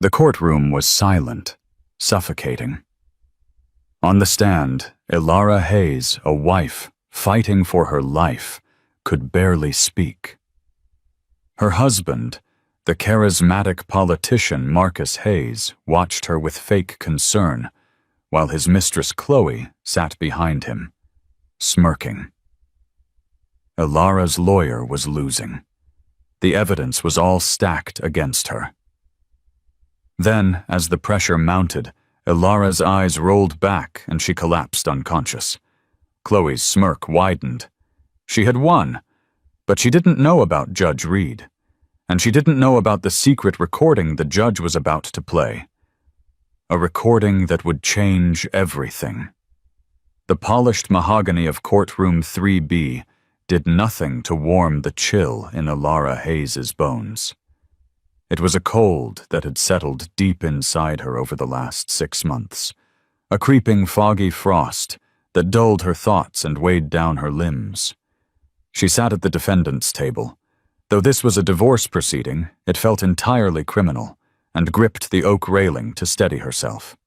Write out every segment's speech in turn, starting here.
The courtroom was silent, suffocating. On the stand, Elara Hayes, a wife fighting for her life, could barely speak. Her husband, the charismatic politician Marcus Hayes, watched her with fake concern, while his mistress Chloe sat behind him, smirking. Elara's lawyer was losing. The evidence was all stacked against her. Then, as the pressure mounted, Elara's eyes rolled back and she collapsed unconscious. Chloe's smirk widened. She had won, but she didn't know about Judge Reed, and she didn't know about the secret recording the judge was about to play. A recording that would change everything. The polished mahogany of courtroom 3B did nothing to warm the chill in Elara Hayes's bones. It was a cold that had settled deep inside her over the last 6 months, a creeping foggy frost that dulled her thoughts and weighed down her limbs. She sat at the defendant's table. Though this was a divorce proceeding, it felt entirely criminal, and gripped the oak railing to steady herself.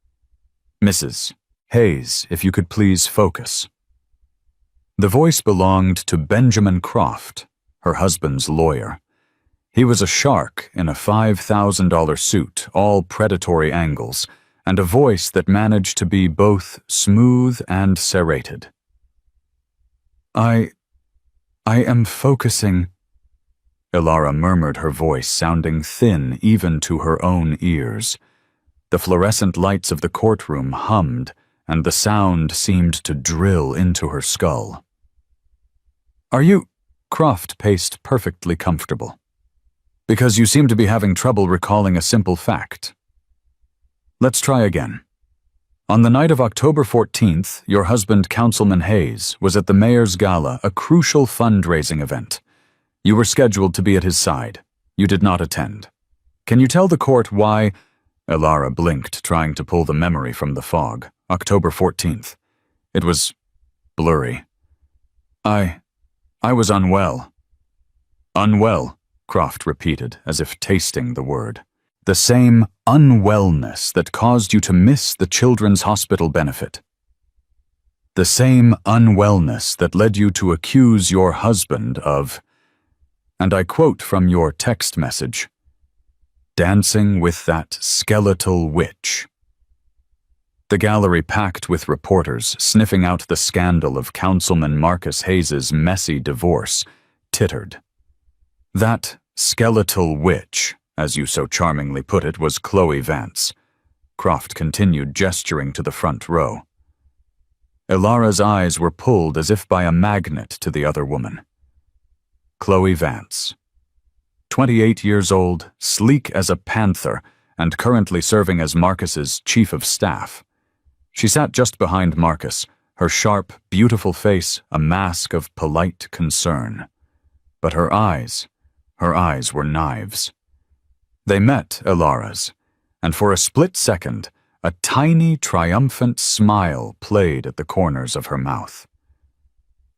"Mrs. Hayes, if you could please focus." The voice belonged to Benjamin Croft, her husband's lawyer. He was a shark in a $5,000 suit, all predatory angles, and a voice that managed to be both smooth and serrated. I am focusing," Elara murmured, her voice sounding thin even to her own ears. The fluorescent lights of the courtroom hummed, and the sound seemed to drill into her skull. "Are you—" Croft paced perfectly comfortable. "Because you seem to be having trouble recalling a simple fact. Let's try again. On the night of October 14th, your husband, Councilman Hayes, was at the Mayor's Gala, a crucial fundraising event. You were scheduled to be at his side. You did not attend. Can you tell the court why—" Elara blinked, trying to pull the memory from the fog. October 14th. It was blurry. I was unwell." "Unwell," Croft repeated, as if tasting the word. "The same unwellness that caused you to miss the children's hospital benefit. The same unwellness that led you to accuse your husband of," and I quote from your text message, "dancing with that skeletal witch." The gallery packed with reporters sniffing out the scandal of Councilman Marcus Hayes's messy divorce tittered. That skeletal witch, as you so charmingly put it, was Chloe Vance. Croft continued, gesturing to the front row. Elara's eyes were pulled as if by a magnet to the other woman. Chloe Vance. 28 years old, sleek as a panther, and currently serving as Marcus's chief of staff. She sat just behind Marcus, her sharp, beautiful face a mask of polite concern. But her eyes were knives. They met Elara's, and for a split second, a tiny, triumphant smile played at the corners of her mouth.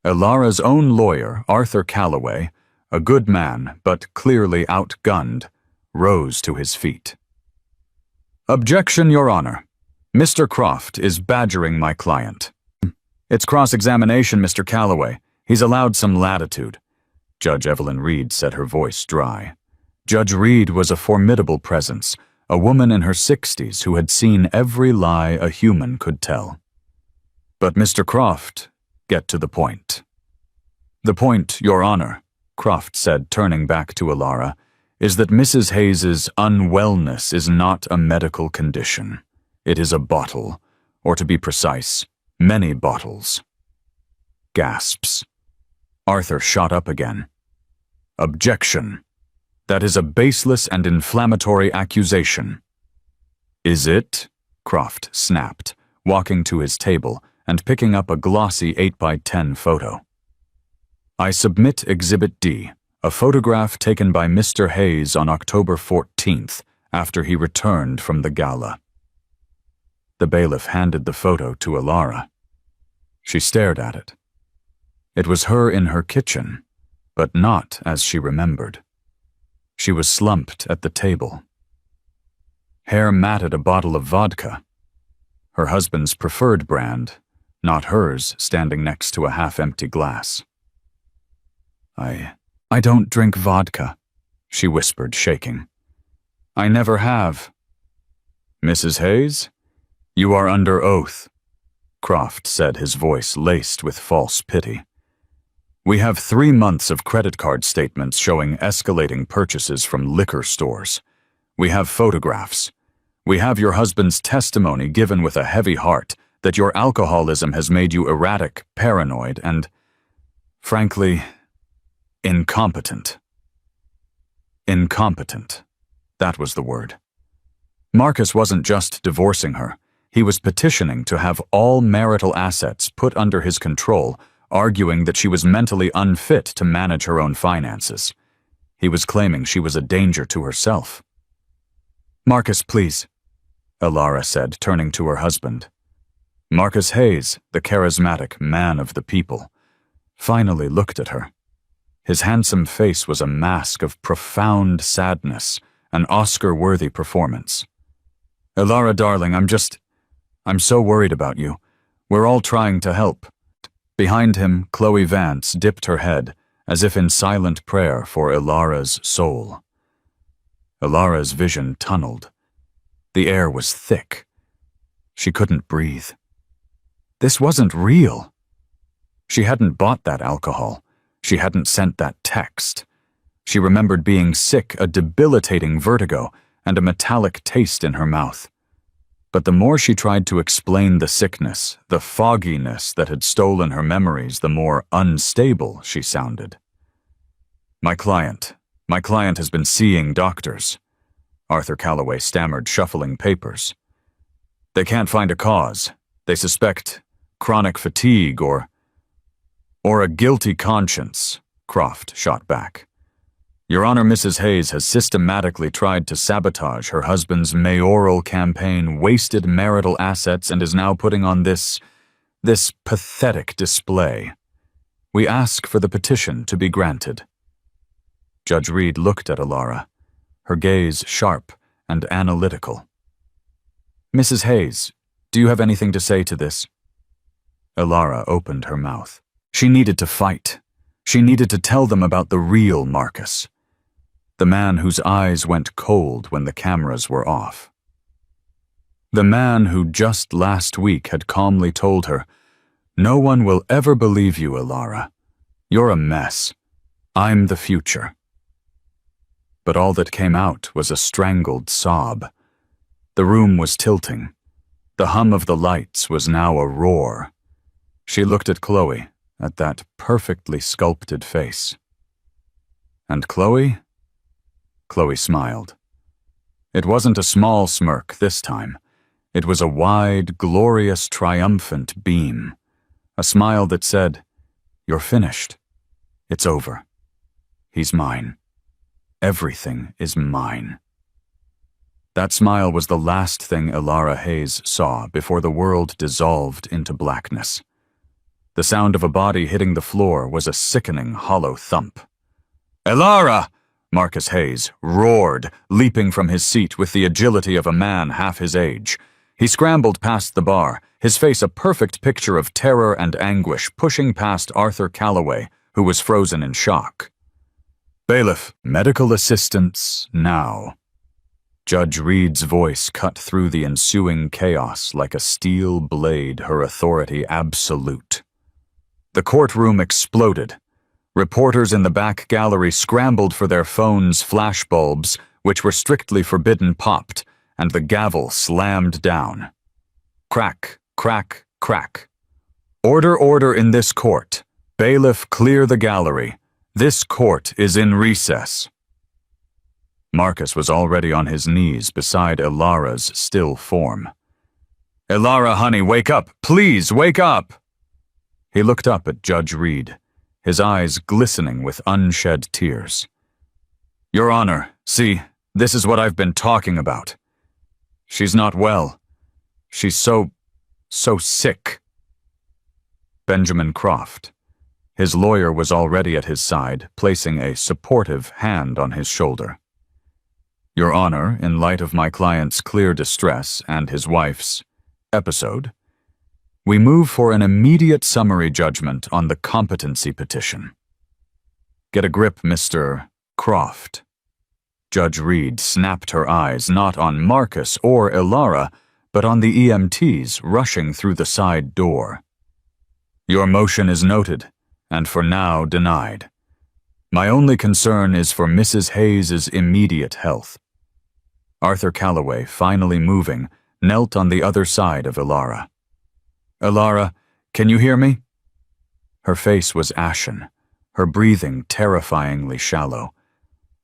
Elara's own lawyer, Arthur Calloway, a good man but clearly outgunned, rose to his feet. "Objection, Your Honor. Mr. Croft is badgering my client." "It's cross-examination, Mr. Calloway. He's allowed some latitude." Judge Evelyn Reed said, her voice dry. Judge Reed was a formidable presence, a woman in her 60s who had seen every lie a human could tell. "But Mr. Croft, get to the point." "The point, Your Honor," Croft said, turning back to Elara, "is that Mrs. Hayes's unwellness is not a medical condition. It is a bottle, or to be precise, many bottles." Gasps. Arthur shot up again. "Objection. That is a baseless and inflammatory accusation." "Is it?" Croft snapped, walking to his table and picking up a glossy 8x10 photo. "I submit Exhibit D, a photograph taken by Mr. Hayes on October 14th, after he returned from the gala." The bailiff handed the photo to Elara. She stared at it. It was her in her kitchen, but not as she remembered. She was slumped at the table. hair matted a bottle of vodka. Her husband's preferred brand, not hers, standing next to a half-empty glass. I don't drink vodka, she whispered, shaking. I never have. Mrs. Hayes, you are under oath, Croft said, his voice laced with false pity. We have 3 months of credit card statements showing escalating purchases from liquor stores. We have photographs. We have your husband's testimony given with a heavy heart that your alcoholism has made you erratic, paranoid, and, frankly, incompetent. Incompetent. That was the word. Marcus wasn't just divorcing her. He was petitioning to have all marital assets put under his control, arguing that she was mentally unfit to manage her own finances. He was claiming she was a danger to herself. Marcus, please, Elara said, turning to her husband. Marcus Hayes, the charismatic man of the people, finally looked at her. His handsome face was a mask of profound sadness, an Oscar-worthy performance. Elara, darling, I'm so worried about you. We're all trying to help. Behind him, Chloe Vance dipped her head, as if in silent prayer for Elara's soul. Elara's vision tunneled. The air was thick. She couldn't breathe. This wasn't real. She hadn't bought that alcohol. She hadn't sent that text. She remembered being sick, a debilitating vertigo, and a metallic taste in her mouth. But the more she tried to explain the sickness, the fogginess that had stolen her memories, the more unstable she sounded. My client has been seeing doctors, Arthur Calloway stammered, shuffling papers. They can't find a cause. They suspect chronic fatigue or a guilty conscience, Croft shot back. Your Honor, Mrs. Hayes has systematically tried to sabotage her husband's mayoral campaign, wasted marital assets, and is now putting on this pathetic display. We ask for the petition to be granted. Judge Reed looked at Elara, her gaze sharp and analytical. Mrs. Hayes, do you have anything to say to this? Elara opened her mouth. She needed to fight. She needed to tell them about the real Marcus, the man whose eyes went cold when the cameras were off. The man who just last week had calmly told her, "No one will ever believe you, Elara. You're a mess. I'm the future." But all that came out was a strangled sob. The room was tilting. The hum of the lights was now a roar. She looked at Chloe, at that perfectly sculpted face. And Chloe? Chloe smiled. It wasn't a small smirk this time. It was a wide, glorious, triumphant beam. A smile that said, "You're finished. It's over. He's mine. Everything is mine." That smile was the last thing Elara Hayes saw before the world dissolved into blackness. The sound of a body hitting the floor was a sickening, hollow thump. "Elara!" Marcus Hayes roared, leaping from his seat with the agility of a man half his age. He scrambled past the bar, his face a perfect picture of terror and anguish, pushing past Arthur Calloway, who was frozen in shock. "Bailiff, medical assistance, now." Judge Reed's voice cut through the ensuing chaos like a steel blade, her authority absolute. The courtroom exploded. Reporters in the back gallery scrambled for their phones' flashbulbs, which were strictly forbidden, popped, and the gavel slammed down. Crack, crack, crack. "Order, order in this court. Bailiff, clear the gallery. This court is in recess." Marcus was already on his knees beside Elara's still form. "Elara, honey, wake up! Please, wake up!" He looked up at Judge Reed, his eyes glistening with unshed tears. "Your Honor, see, this is what I've been talking about. She's not well. She's so sick." Benjamin Croft. His lawyer was already at his side, placing a supportive hand on his shoulder. Your Honor, in light of my client's clear distress and his wife's episode, we move for an immediate summary judgment on the competency petition. Get a grip, Mr. Croft. Judge Reed snapped her eyes not on Marcus or Ilara, but on the EMTs rushing through the side door. Your motion is noted, and for now denied. My only concern is for Mrs. Hayes's immediate health. Arthur Calloway, finally moving, knelt on the other side of Ilara. Ilara, can you hear me? Her face was ashen, her breathing terrifyingly shallow.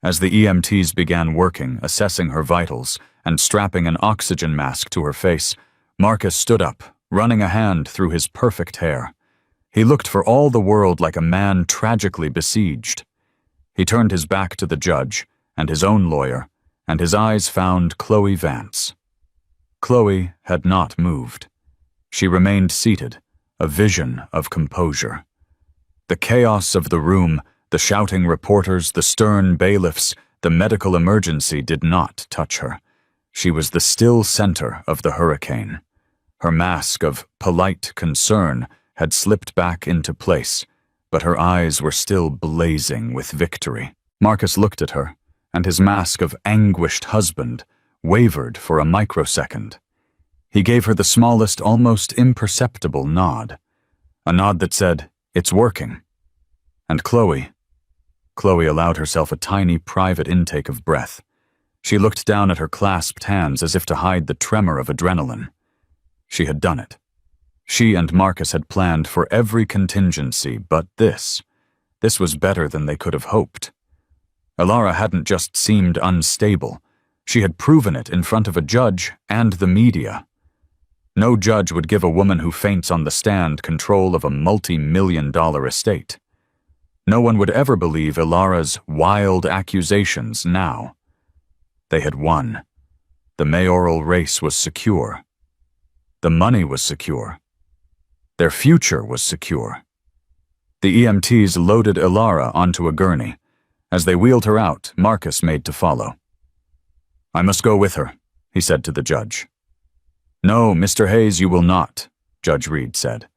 As the EMTs began working, assessing her vitals, and strapping an oxygen mask to her face, Marcus stood up, running a hand through his perfect hair. He looked for all the world like a man tragically besieged. He turned his back to the judge and his own lawyer, and his eyes found Chloe Vance. Chloe had not moved. She remained seated, a vision of composure. The chaos of the room, the shouting reporters, the stern bailiffs, the medical emergency did not touch her. She was the still center of the hurricane. Her mask of polite concern had slipped back into place, but her eyes were still blazing with victory. Marcus looked at her, and his mask of anguished husband wavered for a microsecond. He gave her the smallest, almost imperceptible nod, a nod that said, "It's working." And Chloe allowed herself a tiny private intake of breath. She looked down at her clasped hands as if to hide the tremor of adrenaline. She had done it. She and Marcus had planned for every contingency, but this was better than they could have hoped. Ilara hadn't just seemed unstable. She had proven it in front of a judge and the media. No judge would give a woman who faints on the stand control of a multi-million-dollar estate. No one would ever believe Ilara's wild accusations now. They had won. The mayoral race was secure. The money was secure. Their future was secure. The EMTs loaded Ilara onto a gurney. As they wheeled her out, Marcus made to follow. "I must go with her," he said to the judge. "No, Mr. Hayes, you will not," Judge Reed said.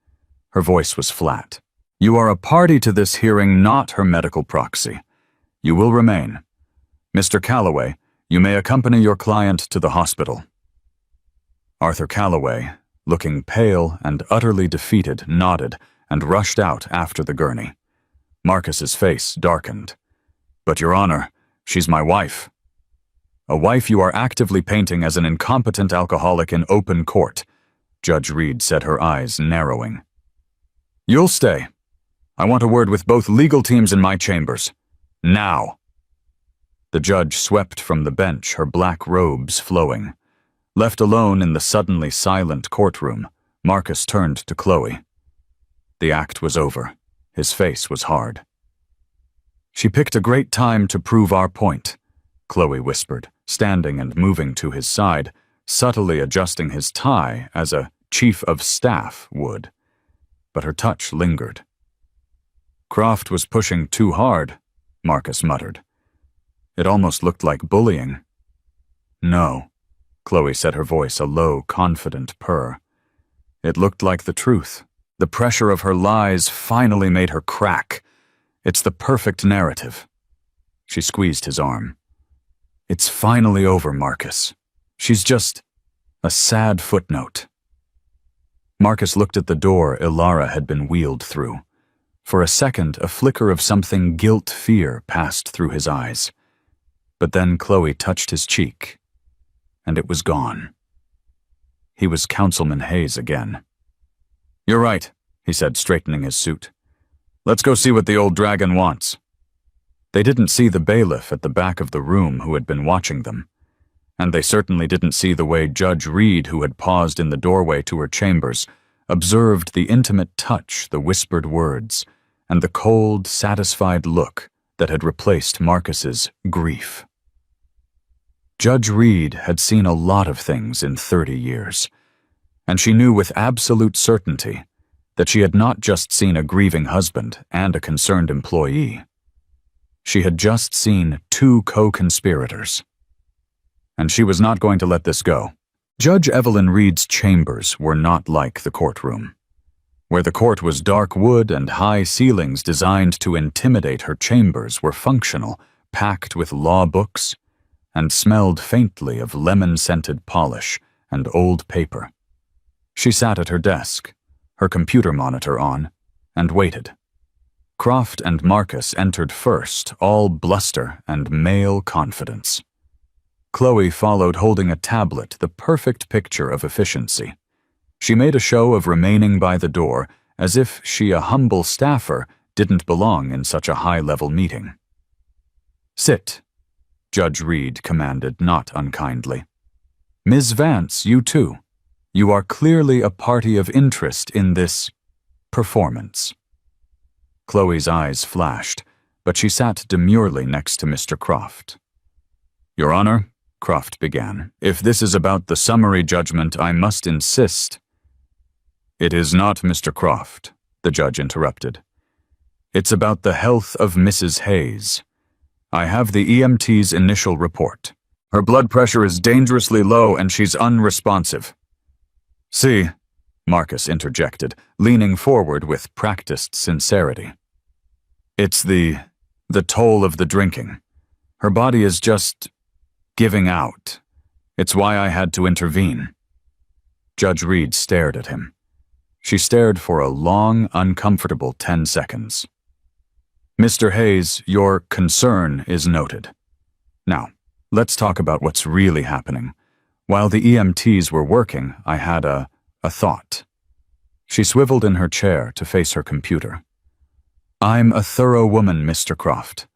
Her voice was flat. "You are a party to this hearing, not her medical proxy. You will remain. Mr. Calloway, you may accompany your client to the hospital." Arthur Calloway, looking pale and utterly defeated, nodded and rushed out after the gurney. Marcus's face darkened. "But, Your Honor, she's my wife." "A wife you are actively painting as an incompetent alcoholic in open court," Judge Reed said, her eyes narrowing. "You'll stay. I want a word with both legal teams in my chambers. Now." The judge swept from the bench, her black robes flowing. Left alone in the suddenly silent courtroom, Marcus turned to Chloe. The act was over. His face was hard. "She picked a great time to prove our point," Chloe whispered, standing and moving to his side, subtly adjusting his tie as a chief of staff would. But her touch lingered. "Croft was pushing too hard," Marcus muttered. "It almost looked like bullying." "No," Chloe said, her voice a low, confident purr. "It looked like the truth. The pressure of her lies finally made her crack. It's the perfect narrative." She squeezed his arm. "It's finally over, Marcus. She's just a sad footnote." Marcus looked at the door Ilara had been wheeled through. For a second, a flicker of something guilt-fear passed through his eyes. But then Chloe touched his cheek, and it was gone. He was Councilman Hayes again. "You're right," he said, straightening his suit. "Let's go see what the old dragon wants." They didn't see the bailiff at the back of the room who had been watching them. And they certainly didn't see the way Judge Reed, who had paused in the doorway to her chambers, observed the intimate touch, the whispered words, and the cold, satisfied look that had replaced Marcus's grief. Judge Reed had seen a lot of things in 30 years, and she knew with absolute certainty that she had not just seen a grieving husband and a concerned employee. She had just seen two co-conspirators. and she was not going to let this go. Judge Evelyn Reed's chambers were not like the courtroom. Where the court was dark wood and high ceilings designed to intimidate, her chambers were functional, packed with law books, and smelled faintly of lemon-scented polish and old paper. She sat at her desk, her computer monitor on, and waited. Croft and Marcus entered first, all bluster and male confidence. Chloe followed, holding a tablet, the perfect picture of efficiency. She made a show of remaining by the door, as if she, a humble staffer, didn't belong in such a high-level meeting. "Sit," Judge Reed commanded, not unkindly. "Ms. Vance, you too. You are clearly a party of interest in this performance." Chloe's eyes flashed, but she sat demurely next to Mr. Croft. "Your Honor," Croft began, "if this is about the summary judgment, I must insist—" "It is not, Mr. Croft," the judge interrupted. "It's about the health of Mrs. Hayes. I have the EMT's initial report. Her blood pressure is dangerously low and she's unresponsive." "See," Marcus interjected, leaning forward with practiced sincerity. "It's the toll of the drinking. Her body is just giving out. It's why I had to intervene." Judge Reed stared at him. She stared for a long, uncomfortable 10 seconds. "Mr. Hayes, your concern is noted. Now, let's talk about what's really happening. While the EMTs were working, I had a thought." She swiveled in her chair to face her computer. "I'm a thorough woman, Mr. Croft.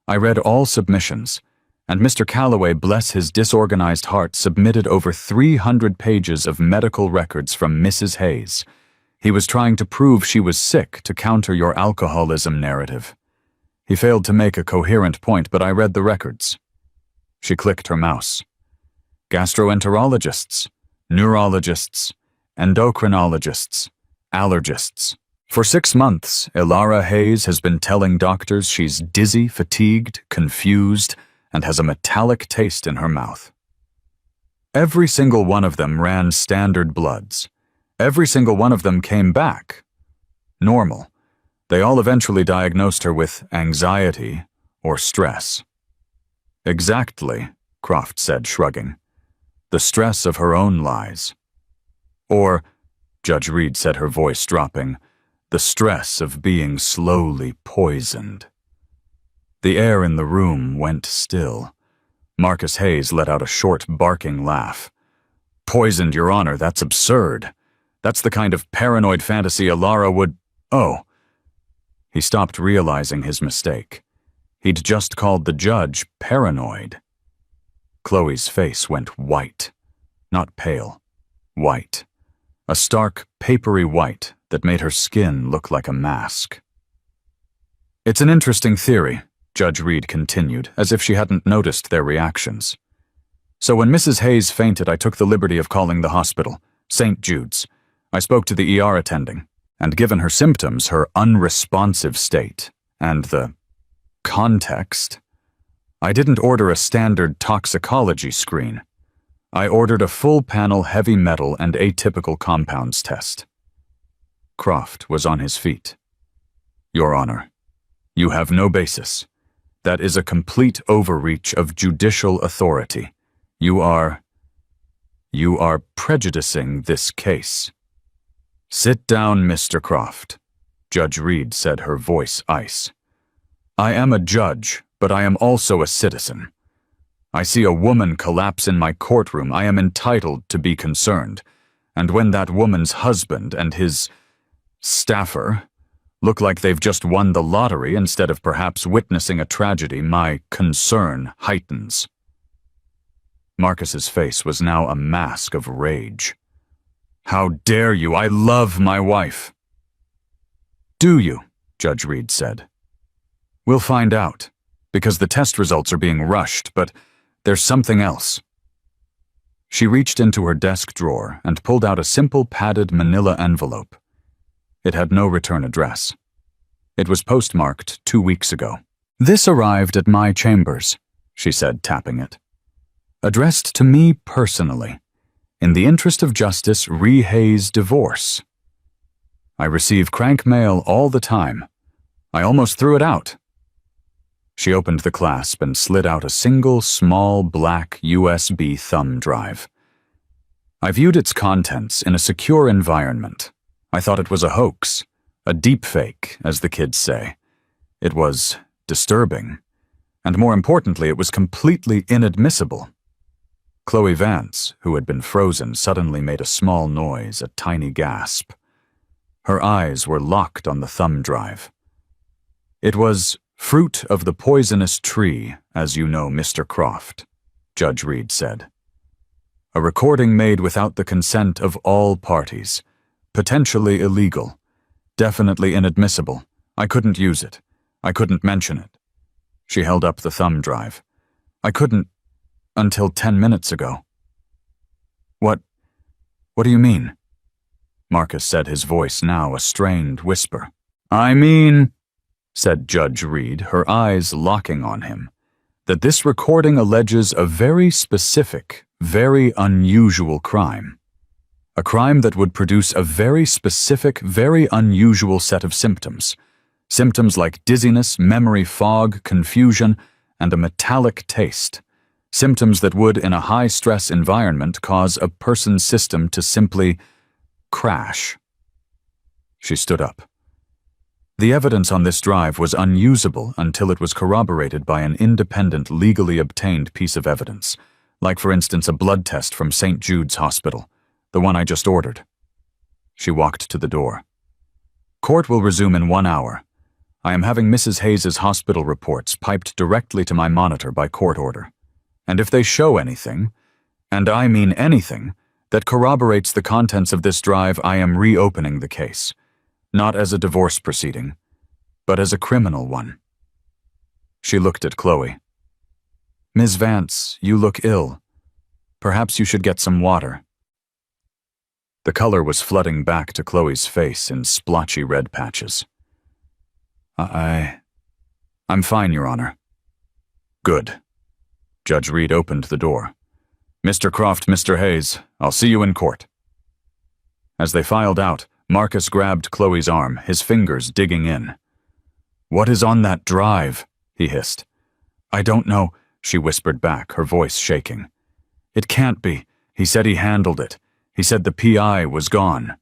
I read all submissions, and Mr. Calloway, bless his disorganized heart, submitted over 300 pages of medical records from Mrs. Hayes. He was trying to prove she was sick to counter your alcoholism narrative. He failed to make a coherent point, but I read the records." She clicked her mouse. "Gastroenterologists, neurologists, endocrinologists, allergists. For 6 months, Ilara Hayes has been telling doctors she's dizzy, fatigued, confused, and has a metallic taste in her mouth. Every single one of them ran standard bloods. Every single one of them came back normal. They all eventually diagnosed her with anxiety or stress." "Exactly," Croft said, shrugging. "The stress of her own lies. Or," Judge Reed said, her voice dropping, "the stress of being slowly poisoned." The air in the room went still. Marcus Hayes let out a short, barking laugh. "Poisoned, Your Honor, that's absurd. That's the kind of paranoid fantasy Ilara would— Oh." He stopped, realizing his mistake. He'd just called the judge paranoid. Chloe's face went white. Not pale. White. A stark, papery white that made her skin look like a mask. "It's an interesting theory," Judge Reed continued, as if she hadn't noticed their reactions. "So when Mrs. Hayes fainted, I took the liberty of calling the hospital, St. Jude's. I spoke to the ER attending, and given her symptoms, her unresponsive state, and the context, I didn't order a standard toxicology screen. I ordered a full-panel heavy metal and atypical compounds test." Croft was on his feet. "Your Honor, you have no basis. That is a complete overreach of judicial authority. You are prejudicing this case." "Sit down, Mr. Croft," Judge Reed said, her voice ice. "I am a judge, but I am also a citizen. I see a woman collapse in my courtroom. I am entitled to be concerned. And when that woman's husband and his staffer look like they've just won the lottery instead of perhaps witnessing a tragedy, my concern heightens." Marcus's face was now a mask of rage. "How dare you? I love my wife." "Do you?" Judge Reed said. "We'll find out, because the test results are being rushed, but there's something else." She reached into her desk drawer and pulled out a simple padded manila envelope. It had no return address. It was postmarked 2 weeks ago. "This arrived at my chambers," she said, tapping it. addressed to me personally. In the interest of justice, Hayes divorce. I receive crank mail all the time. I almost threw it out. She opened the clasp and slid out a single, small, black USB thumb drive. I viewed its contents in a secure environment. I thought it was a hoax, a deepfake, as the kids say. It was disturbing, and more importantly, it was completely inadmissible. Chloe Vance, who had been frozen, suddenly made a small noise, a tiny gasp. Her eyes were locked on the thumb drive. It was fruit of the poisonous tree, as you know, Mr. Croft, Judge Reed said. A recording made without the consent of all parties, potentially illegal, definitely inadmissible. I couldn't use it. I couldn't mention it. She held up the thumb drive. I couldn't until 10 minutes ago. What do you mean? Marcus said, his voice now a strained whisper. I mean, said Judge Reed, her eyes locking on him, that this recording alleges a very specific, very unusual crime. A crime that would produce a very specific, very unusual set of symptoms. Symptoms like dizziness, memory fog, confusion, and a metallic taste. Symptoms that would, in a high-stress environment, cause a person's system to simply crash. She stood up. The evidence on this drive was unusable until it was corroborated by an independent, legally obtained piece of evidence, like, for instance, a blood test from St. Jude's Hospital, the one I just ordered. She walked to the door. Court will resume in 1 hour. I am having Mrs. Hayes's hospital reports piped directly to my monitor by court order. And if they show anything, and I mean anything, that corroborates the contents of this drive, I am reopening the case, not as a divorce proceeding, but as a criminal one. She looked at Chloe. Ms. Vance, you look ill. Perhaps you should get some water. The color was flooding back to Chloe's face in splotchy red patches. I'm fine, Your Honor. Good. Judge Reed opened the door. Mr. Croft, Mr. Hayes, I'll see you in court. As they filed out, Marcus grabbed Chloe's arm, his fingers digging in. What is on that drive? He hissed. I don't know, she whispered back, her voice shaking. It can't be. He said he handled it. He said the PI was gone.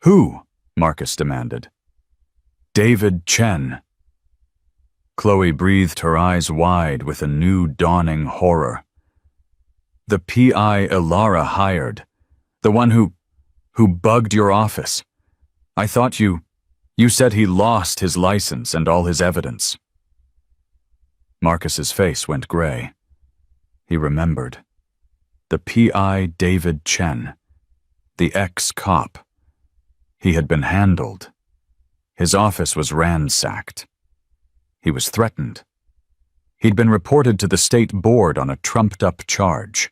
Who? Marcus demanded. David Chen. Chloe breathed her eyes wide with a new dawning horror. The PI Ilara hired. The one who bugged your office. I thought you said he lost his license and all his evidence. Marcus's face went gray. He remembered. The PI David Chen. The ex-cop. He had been handled. His office was ransacked. He was threatened. He'd been reported to the state board on a trumped-up charge.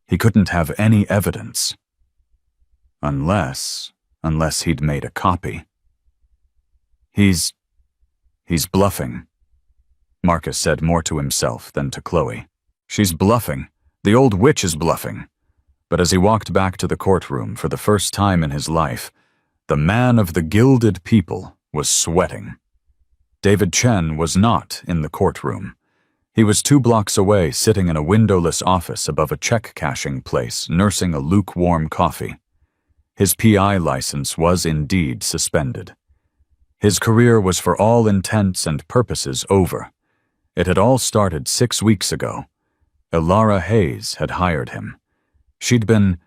He couldn't have any evidence. Unless he'd made a copy. He's bluffing, Marcus said more to himself than to Chloe. She's bluffing. The old witch is bluffing. But as he walked back to the courtroom for the first time in his life, the man of the gilded people was sweating. David Chen was not in the courtroom. He was 2 blocks away, sitting in a windowless office above a check-cashing place, nursing a lukewarm coffee. His PI license was indeed suspended. His career was for all intents and purposes over. It had all started 6 weeks ago. Ilara Hayes had hired him. She'd been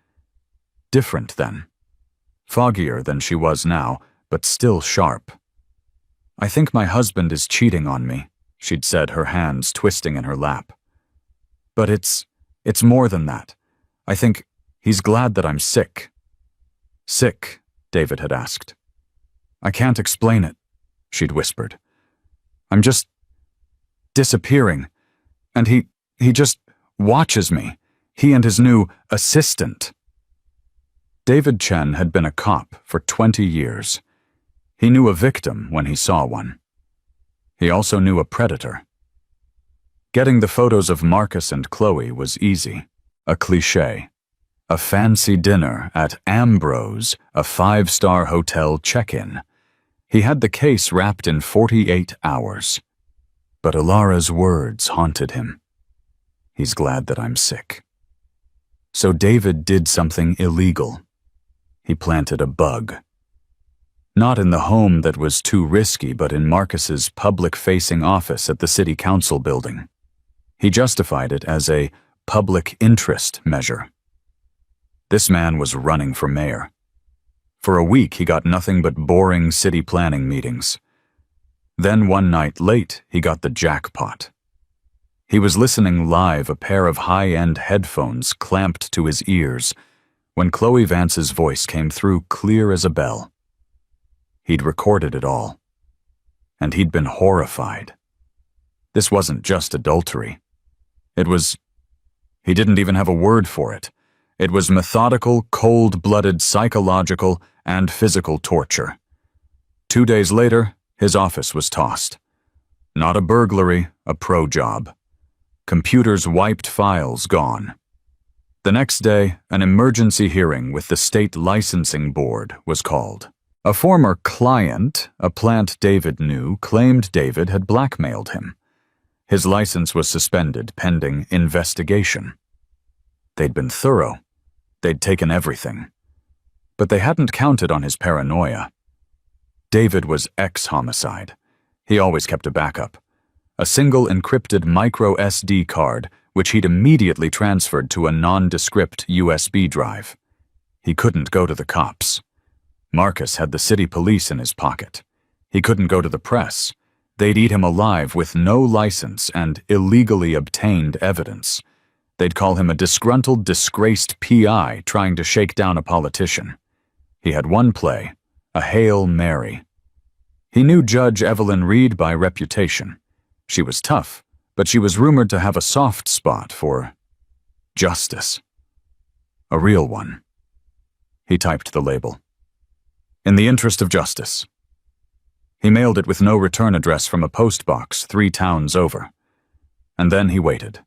different then. Foggier than she was now, but still sharp. I think my husband is cheating on me, she'd said, her hands twisting in her lap. But it's more than that. I think he's glad that I'm sick. Sick? David had asked. I can't explain it, she'd whispered. I'm just disappearing, and he just watches me, he and his new assistant. David Chen had been a cop for 20 years. He knew a victim when he saw one. He also knew a predator. Getting the photos of Marcus and Chloe was easy. A cliché. A fancy dinner at Ambrose, a 5-star hotel check-in. He had the case wrapped in 48 hours. But Ilara's words haunted him. He's glad that I'm sick. So David did something illegal. He planted a bug. Not in the home that was too risky, but in Marcus's public-facing office at the city council building. He justified it as a public interest measure. This man was running for mayor. For a week, he got nothing but boring city planning meetings. Then one night late, he got the jackpot. He was listening live, a pair of high-end headphones clamped to his ears, when Chloe Vance's voice came through clear as a bell. He'd recorded it all. And he'd been horrified. This wasn't just adultery. He didn't even have a word for it. It was methodical, cold-blooded psychological and physical torture. 2 days later, his office was tossed. Not a burglary, a pro job. Computers wiped, files gone. The next day, an emergency hearing with the state licensing board was called. A former client, a plant David knew, claimed David had blackmailed him. His license was suspended pending investigation. They'd been thorough. They'd taken everything. But they hadn't counted on his paranoia. David was ex-homicide. He always kept a backup. A single encrypted micro SD card, which he'd immediately transferred to a nondescript USB drive. He couldn't go to the cops. Marcus had the city police in his pocket. He couldn't go to the press. They'd eat him alive with no license and illegally obtained evidence. They'd call him a disgruntled, disgraced PI trying to shake down a politician. He had one play, a Hail Mary. He knew Judge Evelyn Reed by reputation. She was tough, but she was rumored to have a soft spot for justice. A real one. He typed the label. In the interest of justice. He mailed it with no return address from a post box 3 towns over. And then he waited.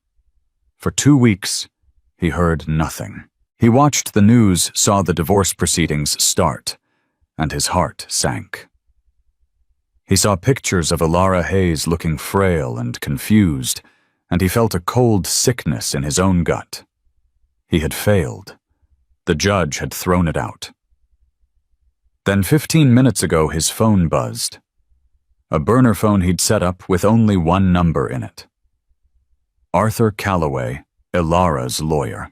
For 2 weeks, he heard nothing. He watched the news, saw the divorce proceedings start, and his heart sank. He saw pictures of Ilara Hayes looking frail and confused, and he felt a cold sickness in his own gut. He had failed. The judge had thrown it out. Then 15 minutes ago, his phone buzzed. A burner phone he'd set up with only one number in it. Arthur Calloway, Ilara's lawyer.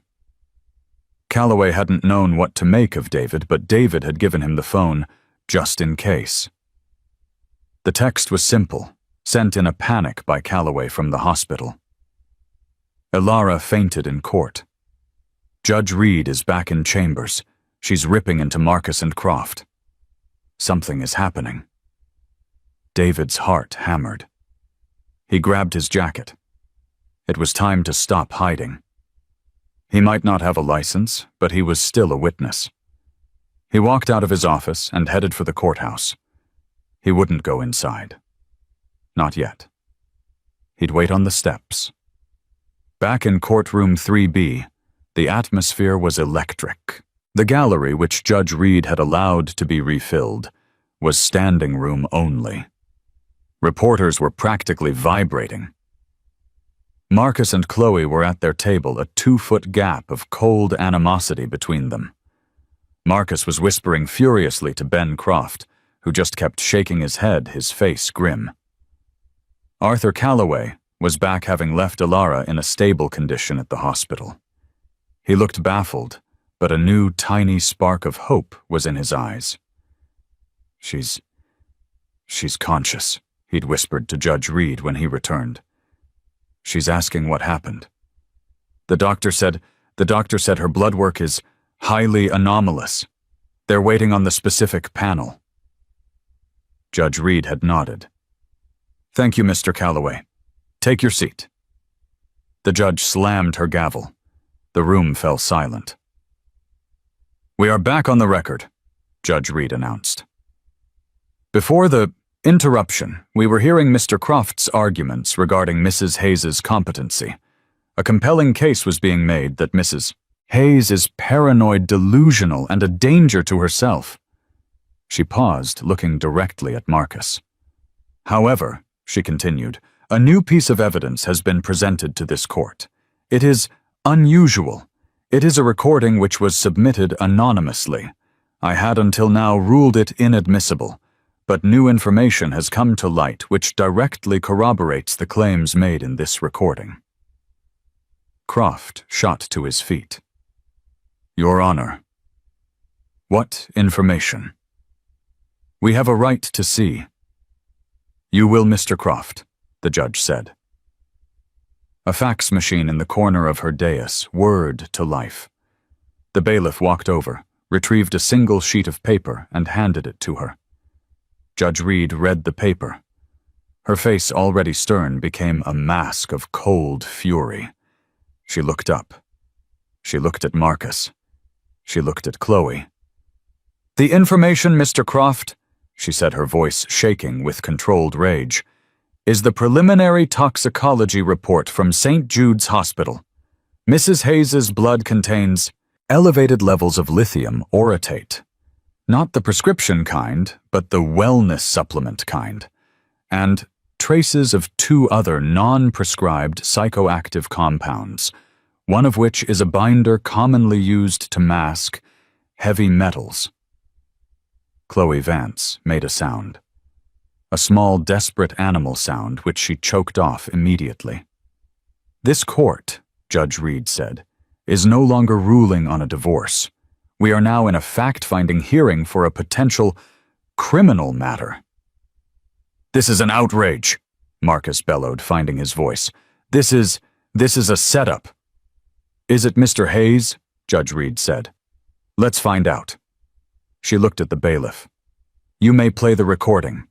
Calloway hadn't known what to make of David, but David had given him the phone just in case. The text was simple, sent in a panic by Calloway from the hospital. Ilara fainted in court. Judge Reed is back in chambers. She's ripping into Marcus and Croft. Something is happening. David's heart hammered. He grabbed his jacket. It was time to stop hiding. He might not have a license, but he was still a witness. He walked out of his office and headed for the courthouse. He wouldn't go inside. Not yet. He'd wait on the steps. Back in courtroom 3B, the atmosphere was electric. The gallery, which Judge Reed had allowed to be refilled, was standing room only. Reporters were practically vibrating. Marcus and Chloe were at their table, a 2-foot gap of cold animosity between them. Marcus was whispering furiously to Ben Croft, who just kept shaking his head, his face grim. Arthur Calloway was back, having left Ilara in a stable condition at the hospital. He looked baffled, but a new tiny spark of hope was in his eyes. She's conscious, he'd whispered to Judge Reed when he returned. She's asking what happened. The doctor said her blood work is highly anomalous. They're waiting on the specific panel. Judge Reed had nodded. Thank you, Mr. Calloway. Take your seat. The judge slammed her gavel. The room fell silent. We are back on the record, Judge Reed announced. Before the Interruption. We were hearing Mr. Croft's arguments regarding Mrs. Hayes's competency. A compelling case was being made that Mrs. Hayes is paranoid, delusional, and a danger to herself. She paused, looking directly at Marcus. However, she continued, a new piece of evidence has been presented to this court. It is unusual. It is a recording which was submitted anonymously. I had until now ruled it inadmissible, but new information has come to light which directly corroborates the claims made in this recording. Croft shot to his feet. Your Honor. What information? We have a right to see. You will, Mr. Croft, the judge said. A fax machine in the corner of her dais whirred to life. The bailiff walked over, retrieved a single sheet of paper, and handed it to her. Judge Reed read the paper. Her face, already stern, became a mask of cold fury. She looked up. She looked at Marcus. She looked at Chloe. The information, Mr. Croft, she said, her voice shaking with controlled rage, is the preliminary toxicology report from St. Jude's Hospital. Mrs. Hayes's blood contains elevated levels of lithium orotate. Not the prescription kind, but the wellness supplement kind. And traces of 2 other non-prescribed psychoactive compounds, one of which is a binder commonly used to mask heavy metals. Chloe Vance made a sound. A small, desperate animal sound which she choked off immediately. This court, Judge Reed said, is no longer ruling on a divorce. We are now in a fact-finding hearing for a potential criminal matter. This is an outrage, Marcus bellowed, finding his voice. This is a setup. Is it Mr. Hayes? Judge Reed said. Let's find out. She looked at the bailiff. You may play the recording.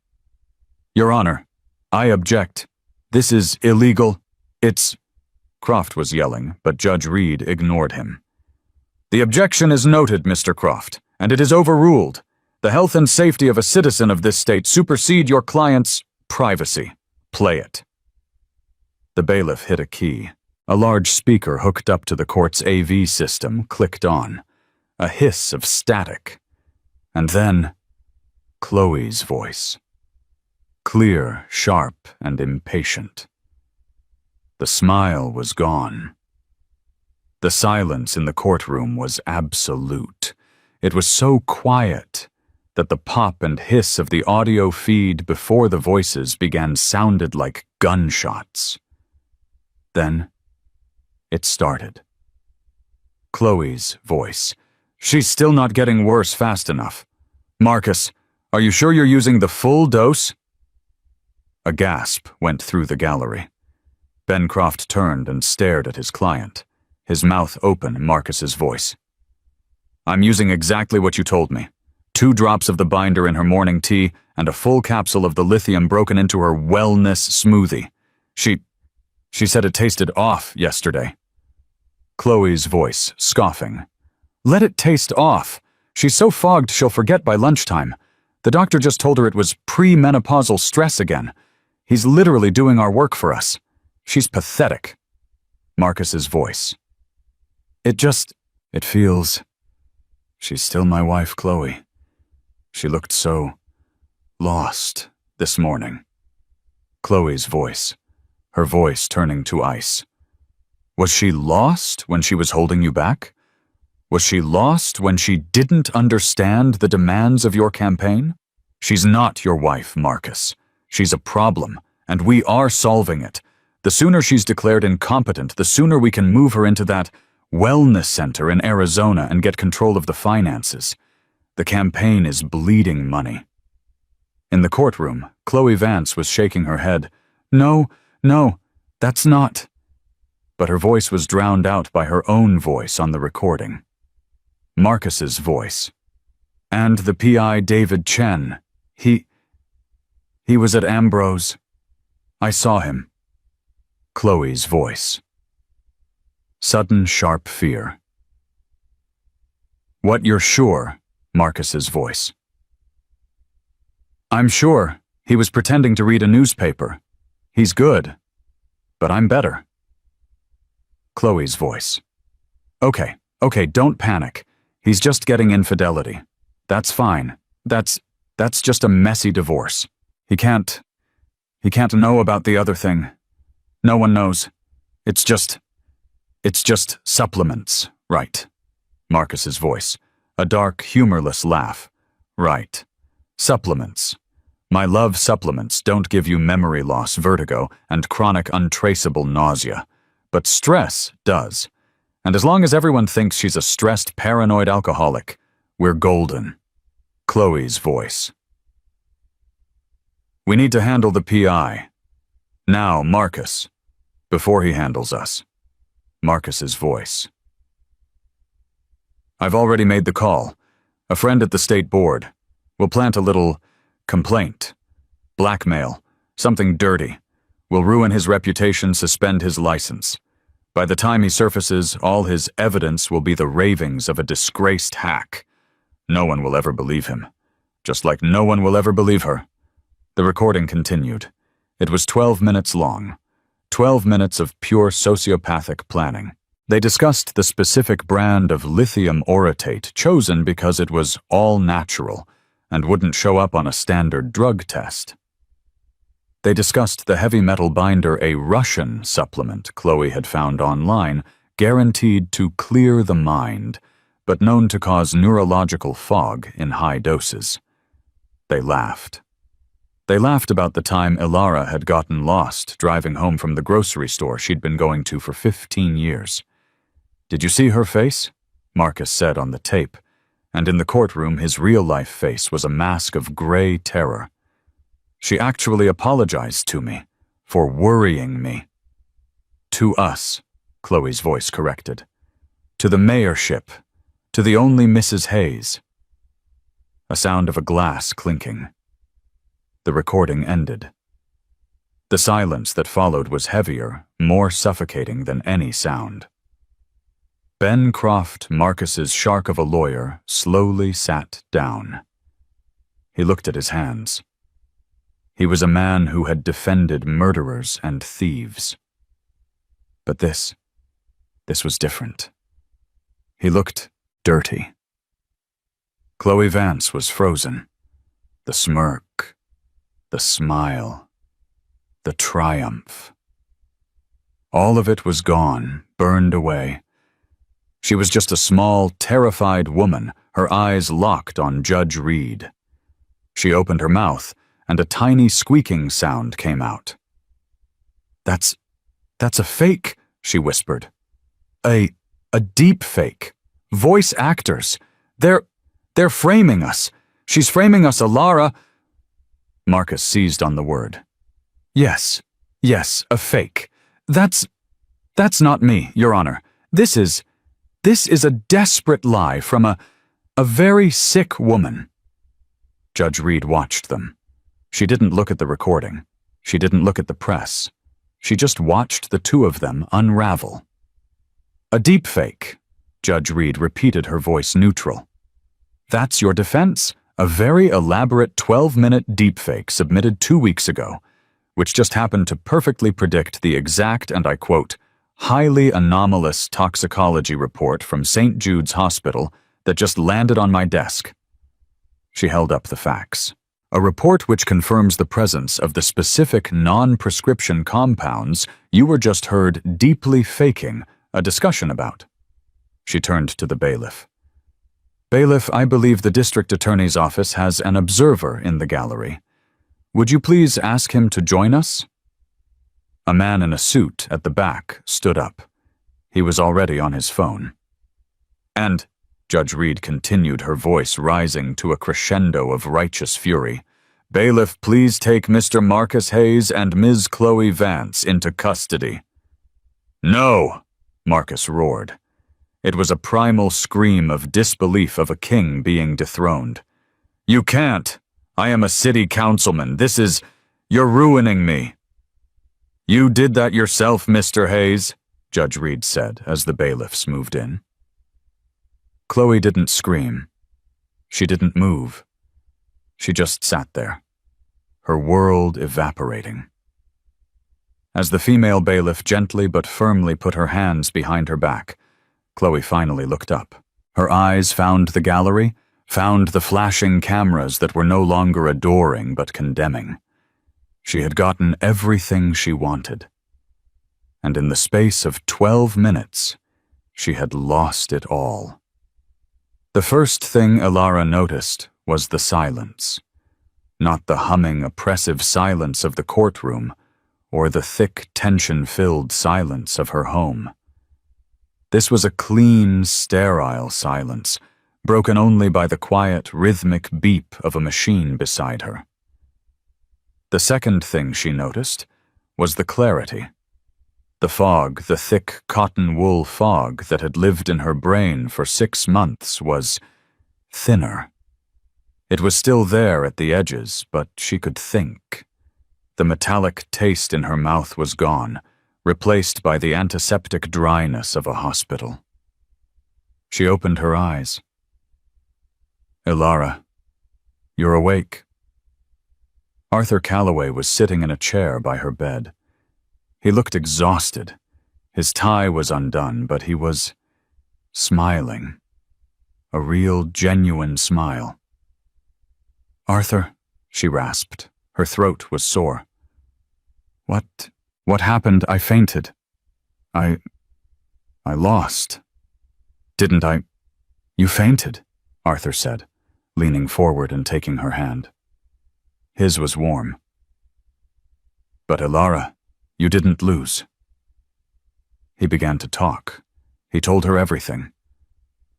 Your Honor, I object. This is illegal. It's... Croft was yelling, but Judge Reed ignored him. The objection is noted, Mr. Croft, and it is overruled. The health and safety of a citizen of this state supersede your client's privacy. Play it. The bailiff hit a key. A large speaker hooked up to the court's AV system clicked on. A hiss of static. And then, Chloe's voice. Clear, sharp, and impatient. The smile was gone. The silence in the courtroom was absolute. It was so quiet that the pop and hiss of the audio feed before the voices began sounded like gunshots. Then, it started. Chloe's voice. She's still not getting worse fast enough. Marcus, are you sure you're using the full dose? A gasp went through the gallery. Ben Croft turned and stared at his client, his mouth open, Marcus's voice. I'm using exactly what you told me. 2 drops of the binder in her morning tea and a full capsule of the lithium broken into her wellness smoothie. She said it tasted off yesterday. Chloe's voice, scoffing. Let it taste off. She's so fogged she'll forget by lunchtime. The doctor just told her it was pre-menopausal stress again. He's literally doing our work for us. She's pathetic. Marcus's voice. It feels... She's still my wife, Chloe. She looked so lost this morning. Chloe's voice. Her voice turning to ice. Was she lost when she was holding you back? Was she lost when she didn't understand the demands of your campaign? She's not your wife, Marcus. She's a problem, and we are solving it. The sooner she's declared incompetent, the sooner we can move her into that wellness center in Arizona and get control of the finances. The campaign is bleeding money. In the courtroom, Chloe Vance was shaking her head. No, that's not. But her voice was drowned out by her own voice on the recording. Marcus's voice. And the PI David Chen. He was at Ambrose. I saw him. Chloe's voice. Sudden, sharp fear. What, you're sure? Marcus's voice. I'm sure. He was pretending to read a newspaper. He's good, but I'm better. Chloe's voice. Okay, don't panic. He's just getting infidelity. That's fine. That's just a messy divorce. He can't know about the other thing. No one knows. It's just supplements, right? Marcus's voice. A dark, humorless laugh. Right. Supplements. My love supplements don't give you memory loss, vertigo, and chronic untraceable nausea. But stress does. And as long as everyone thinks she's a stressed, paranoid alcoholic, we're golden. Chloe's voice. We need to handle the PI. Now, Marcus. Before he handles us. Marcus's voice. I've already made the call. A friend at the state board. We'll plant a little complaint. Blackmail. Something dirty. We'll ruin his reputation, suspend his license. By the time he surfaces, all his evidence will be the ravings of a disgraced hack. No one will ever believe him. Just like no one will ever believe her. The recording continued. It was 12 minutes long. 12 minutes of pure sociopathic planning. They discussed the specific brand of lithium orotate chosen because it was all natural and wouldn't show up on a standard drug test. They discussed the heavy metal binder, a Russian supplement Chloe had found online, guaranteed to clear the mind, but known to cause neurological fog in high doses. They laughed. They laughed about the time Ilara had gotten lost driving home from the grocery store she'd been going to for 15 years. Did you see her face? Marcus said on the tape, and in the courtroom his real-life face was a mask of gray terror. She actually apologized to me for worrying me. To us, Chloe's voice corrected. To the mayorship, to the only Mrs. Hayes. A sound of a glass clinking. The recording ended. The silence that followed was heavier, more suffocating than any sound. Ben Croft, Marcus's shark of a lawyer, slowly sat down. He looked at his hands. He was a man who had defended murderers and thieves. But this was different. He looked dirty. Chloe Vance was frozen. The smirk, the smile, the triumph. All of it was gone, burned away. She was just a small, terrified woman, her eyes locked on Judge Reed. She opened her mouth, and a tiny squeaking sound came out. That's a fake, she whispered. A deep fake. Voice actors. They're framing us. She's framing us, Ilara. Marcus seized on the word. Yes, a fake. That's not me, Your Honor. This is a desperate lie from a very sick woman. Judge Reed watched them. She didn't look at the recording. She didn't look at the press. She just watched the two of them unravel. A deepfake. Judge Reed repeated, her voice neutral. That's your defense? A very elaborate 12-minute deepfake submitted 2 weeks ago, which just happened to perfectly predict the exact, and I quote, highly anomalous toxicology report from St. Jude's Hospital that just landed on my desk. She held up the facts. A report which confirms the presence of the specific non-prescription compounds you were just heard deeply faking a discussion about. She turned to the bailiff. Bailiff, I believe the district attorney's office has an observer in the gallery. Would you please ask him to join us? A man in a suit at the back stood up. He was already on his phone. And, Judge Reed continued, her voice rising to a crescendo of righteous fury, bailiff, please take Mr. Marcus Hayes and Ms. Chloe Vance into custody. No, Marcus roared. It was a primal scream of disbelief of a king being dethroned. You can't. I am a city councilman. You're ruining me. You did that yourself, Mr. Hayes, Judge Reed said as the bailiffs moved in. Chloe didn't scream. She didn't move. She just sat there. her world evaporating. As the female bailiff gently but firmly put her hands behind her back, Chloe finally looked up. Her eyes found the gallery, found the flashing cameras that were no longer adoring but condemning. She had gotten everything she wanted. And in the space of 12 minutes, she had lost it all. The first thing Elara noticed was the silence. Not the humming, oppressive silence of the courtroom, or the thick, tension-filled silence of her home. This was a clean, sterile silence, broken only by the quiet, rhythmic beep of a machine beside her. The second thing she noticed was the clarity. The fog, the thick cotton wool fog that had lived in her brain for 6 months, was thinner. It was still there at the edges, but she could think. The metallic taste in her mouth was gone, replaced by the antiseptic dryness of a hospital. She opened her eyes. Elara, you're awake. Arthur Calloway was sitting in a chair by her bed. He looked exhausted. His tie was undone, but he was smiling. A real, genuine smile. Arthur, she rasped. Her throat was sore. What happened? I fainted. I lost. Didn't I? You fainted, Arthur said, leaning forward and taking her hand. His was warm. But Elara, you didn't lose. He began to talk. He told her everything.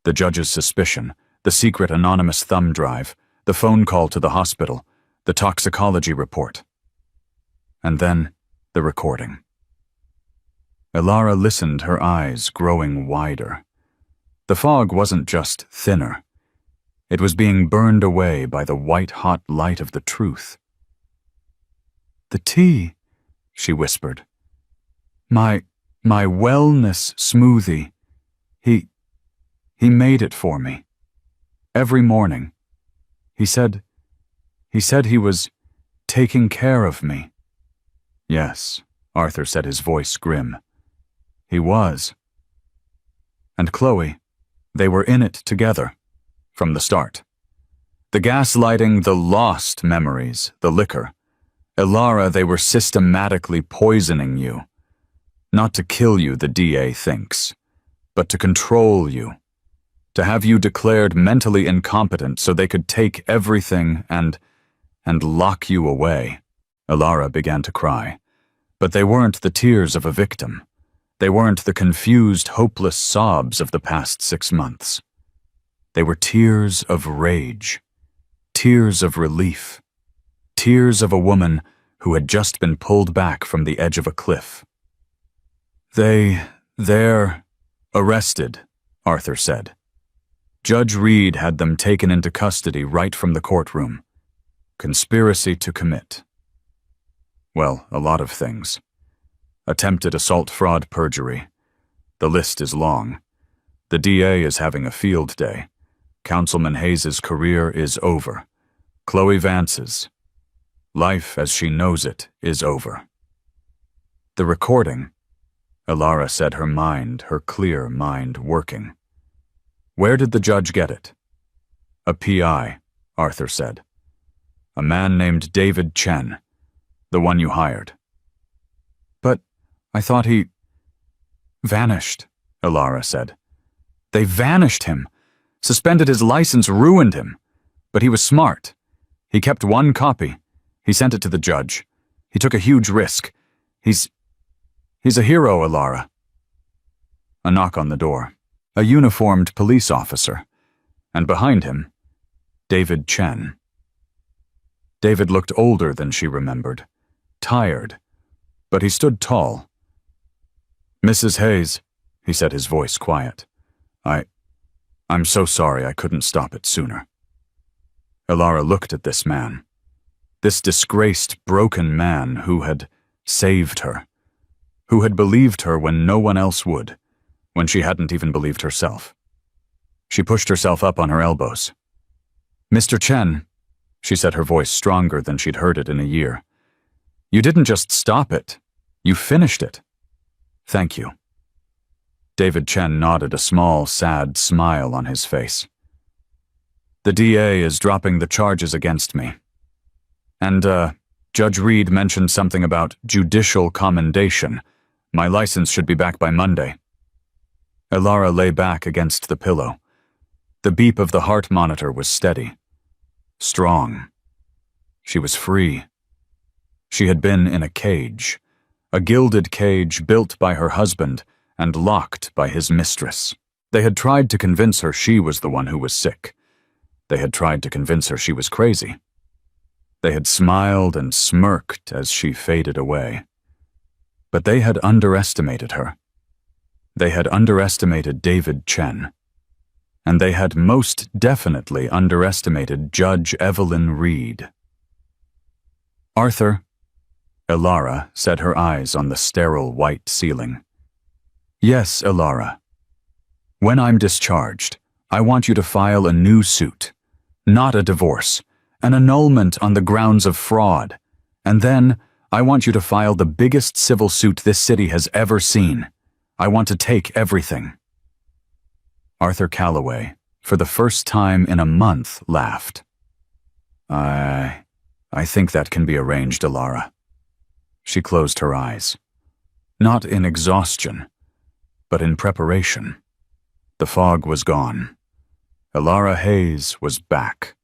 The judge's suspicion, the secret anonymous thumb drive, the phone call to the hospital, the toxicology report. And then the recording. Elara listened, her eyes growing wider. The fog wasn't just thinner. It was being burned away by the white-hot light of the truth. The tea, she whispered. My wellness smoothie. He made it for me. Every morning. He said he was taking care of me. Yes, Arthur said, his voice grim. He was. And Chloe, they were in it together, from the start. The gaslighting, the lost memories, the liquor. Elara, they were systematically poisoning you. Not to kill you, the DA thinks, but to control you. To have you declared mentally incompetent so they could take everything and lock you away. Elara began to cry. But they weren't the tears of a victim. They weren't the confused, hopeless sobs of the past 6 months. They were tears of rage, tears of relief, tears of a woman who had just been pulled back from the edge of a cliff. They're arrested, Arthur said. Judge Reed had them taken into custody right from the courtroom. Conspiracy to commit. Well, a lot of things. Attempted assault, fraud, perjury. The list is long. The DA is having a field day. Councilman Hayes's career is over. Chloe Vance's. Life as she knows it is over. The recording, Elara said, her mind, her clear mind, working. Where did the judge get it? A PI, Arthur said. A man named David Chen. The one you hired. But I thought he vanished, Elara said. They vanished him. Suspended his license, ruined him. But he was smart. He kept one copy. He sent it to the judge. He took a huge risk. He's a hero, Elara. A knock on the door. A uniformed police officer. And behind him, David Chen. David looked older than she remembered. Tired, but he stood tall. Mrs. Hayes, he said, his voice quiet. I'm so sorry I couldn't stop it sooner. Elara looked at this man. This disgraced, broken man who had saved her. Who had believed her when no one else would, when she hadn't even believed herself. She pushed herself up on her elbows. Mr. Chen, she said, her voice stronger than she'd heard it in a year. You didn't just stop it. You finished it. Thank you. David Chen nodded, a small, sad smile on his face. The DA is dropping the charges against me. And, Judge Reed mentioned something about judicial commendation. My license should be back by Monday. Elara lay back against the pillow. The beep of the heart monitor was steady. Strong. She was free. She had been in a cage. A gilded cage built by her husband and locked by his mistress. They had tried to convince her she was the one who was sick. They had tried to convince her she was crazy. They had smiled and smirked as she faded away. But they had underestimated her. They had underestimated David Chen. And they had most definitely underestimated Judge Evelyn Reed. Arthur, Elara set her eyes on the sterile white ceiling. Yes, Elara. When I'm discharged, I want you to file a new suit. Not a divorce, an annulment on the grounds of fraud. And then, I want you to file the biggest civil suit this city has ever seen. I want to take everything. Arthur Calloway, for the first time in a month, laughed. I think that can be arranged, Elara. She closed her eyes. Not in exhaustion, but in preparation. The fog was gone. Elara Hayes was back.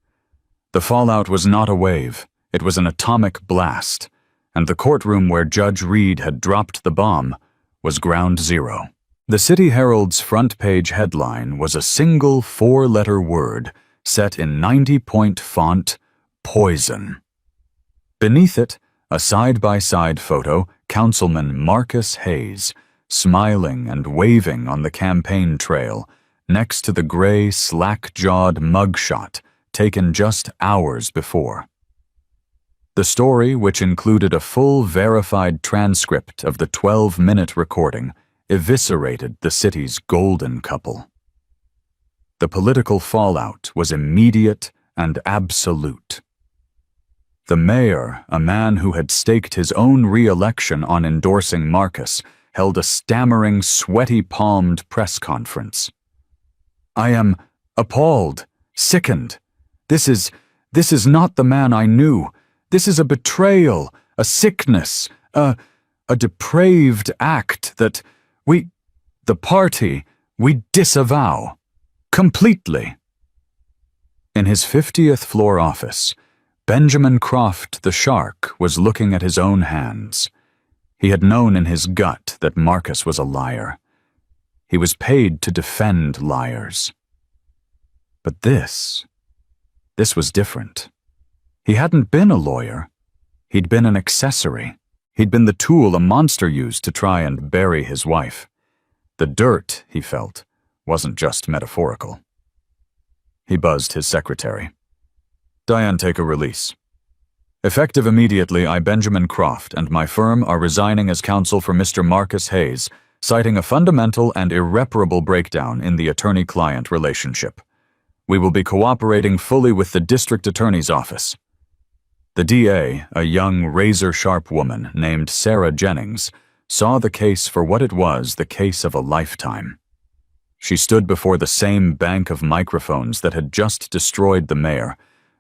The fallout was not a wave, it was an atomic blast, and the courtroom where Judge Reed had dropped the bomb was ground zero. The City Herald's front-page headline was a single four-letter word set in 90-point font, poison. Beneath it, a side-by-side photo, Councilman Marcus Hayes, smiling and waving on the campaign trail, next to the gray, slack-jawed mugshot taken just hours before. The story, which included a full verified transcript of the 12-minute recording, eviscerated the city's golden couple. The political fallout was immediate and absolute. The mayor, a man who had staked his own re-election on endorsing Marcus, held a stammering, sweaty-palmed press conference. I am appalled, sickened. This is not the man I knew. This is a betrayal, a sickness, a depraved act that the party, we disavow. Completely. In his 50th floor office, Benjamin Croft the shark was looking at his own hands. He had known in his gut that Marcus was a liar. He was paid to defend liars. But this was different. He hadn't been a lawyer. He'd been an accessory. He'd been the tool a monster used to try and bury his wife. The dirt, he felt, wasn't just metaphorical. He buzzed his secretary. Diane, take a release. Effective immediately, I, Benjamin Croft, and my firm are resigning as counsel for Mr. Marcus Hayes, citing a fundamental and irreparable breakdown in the attorney-client relationship. We will be cooperating fully with the district attorney's office. The DA, a young, razor-sharp woman named Sarah Jennings, saw the case for what it was, the case of a lifetime. She stood before the same bank of microphones that had just destroyed the mayor,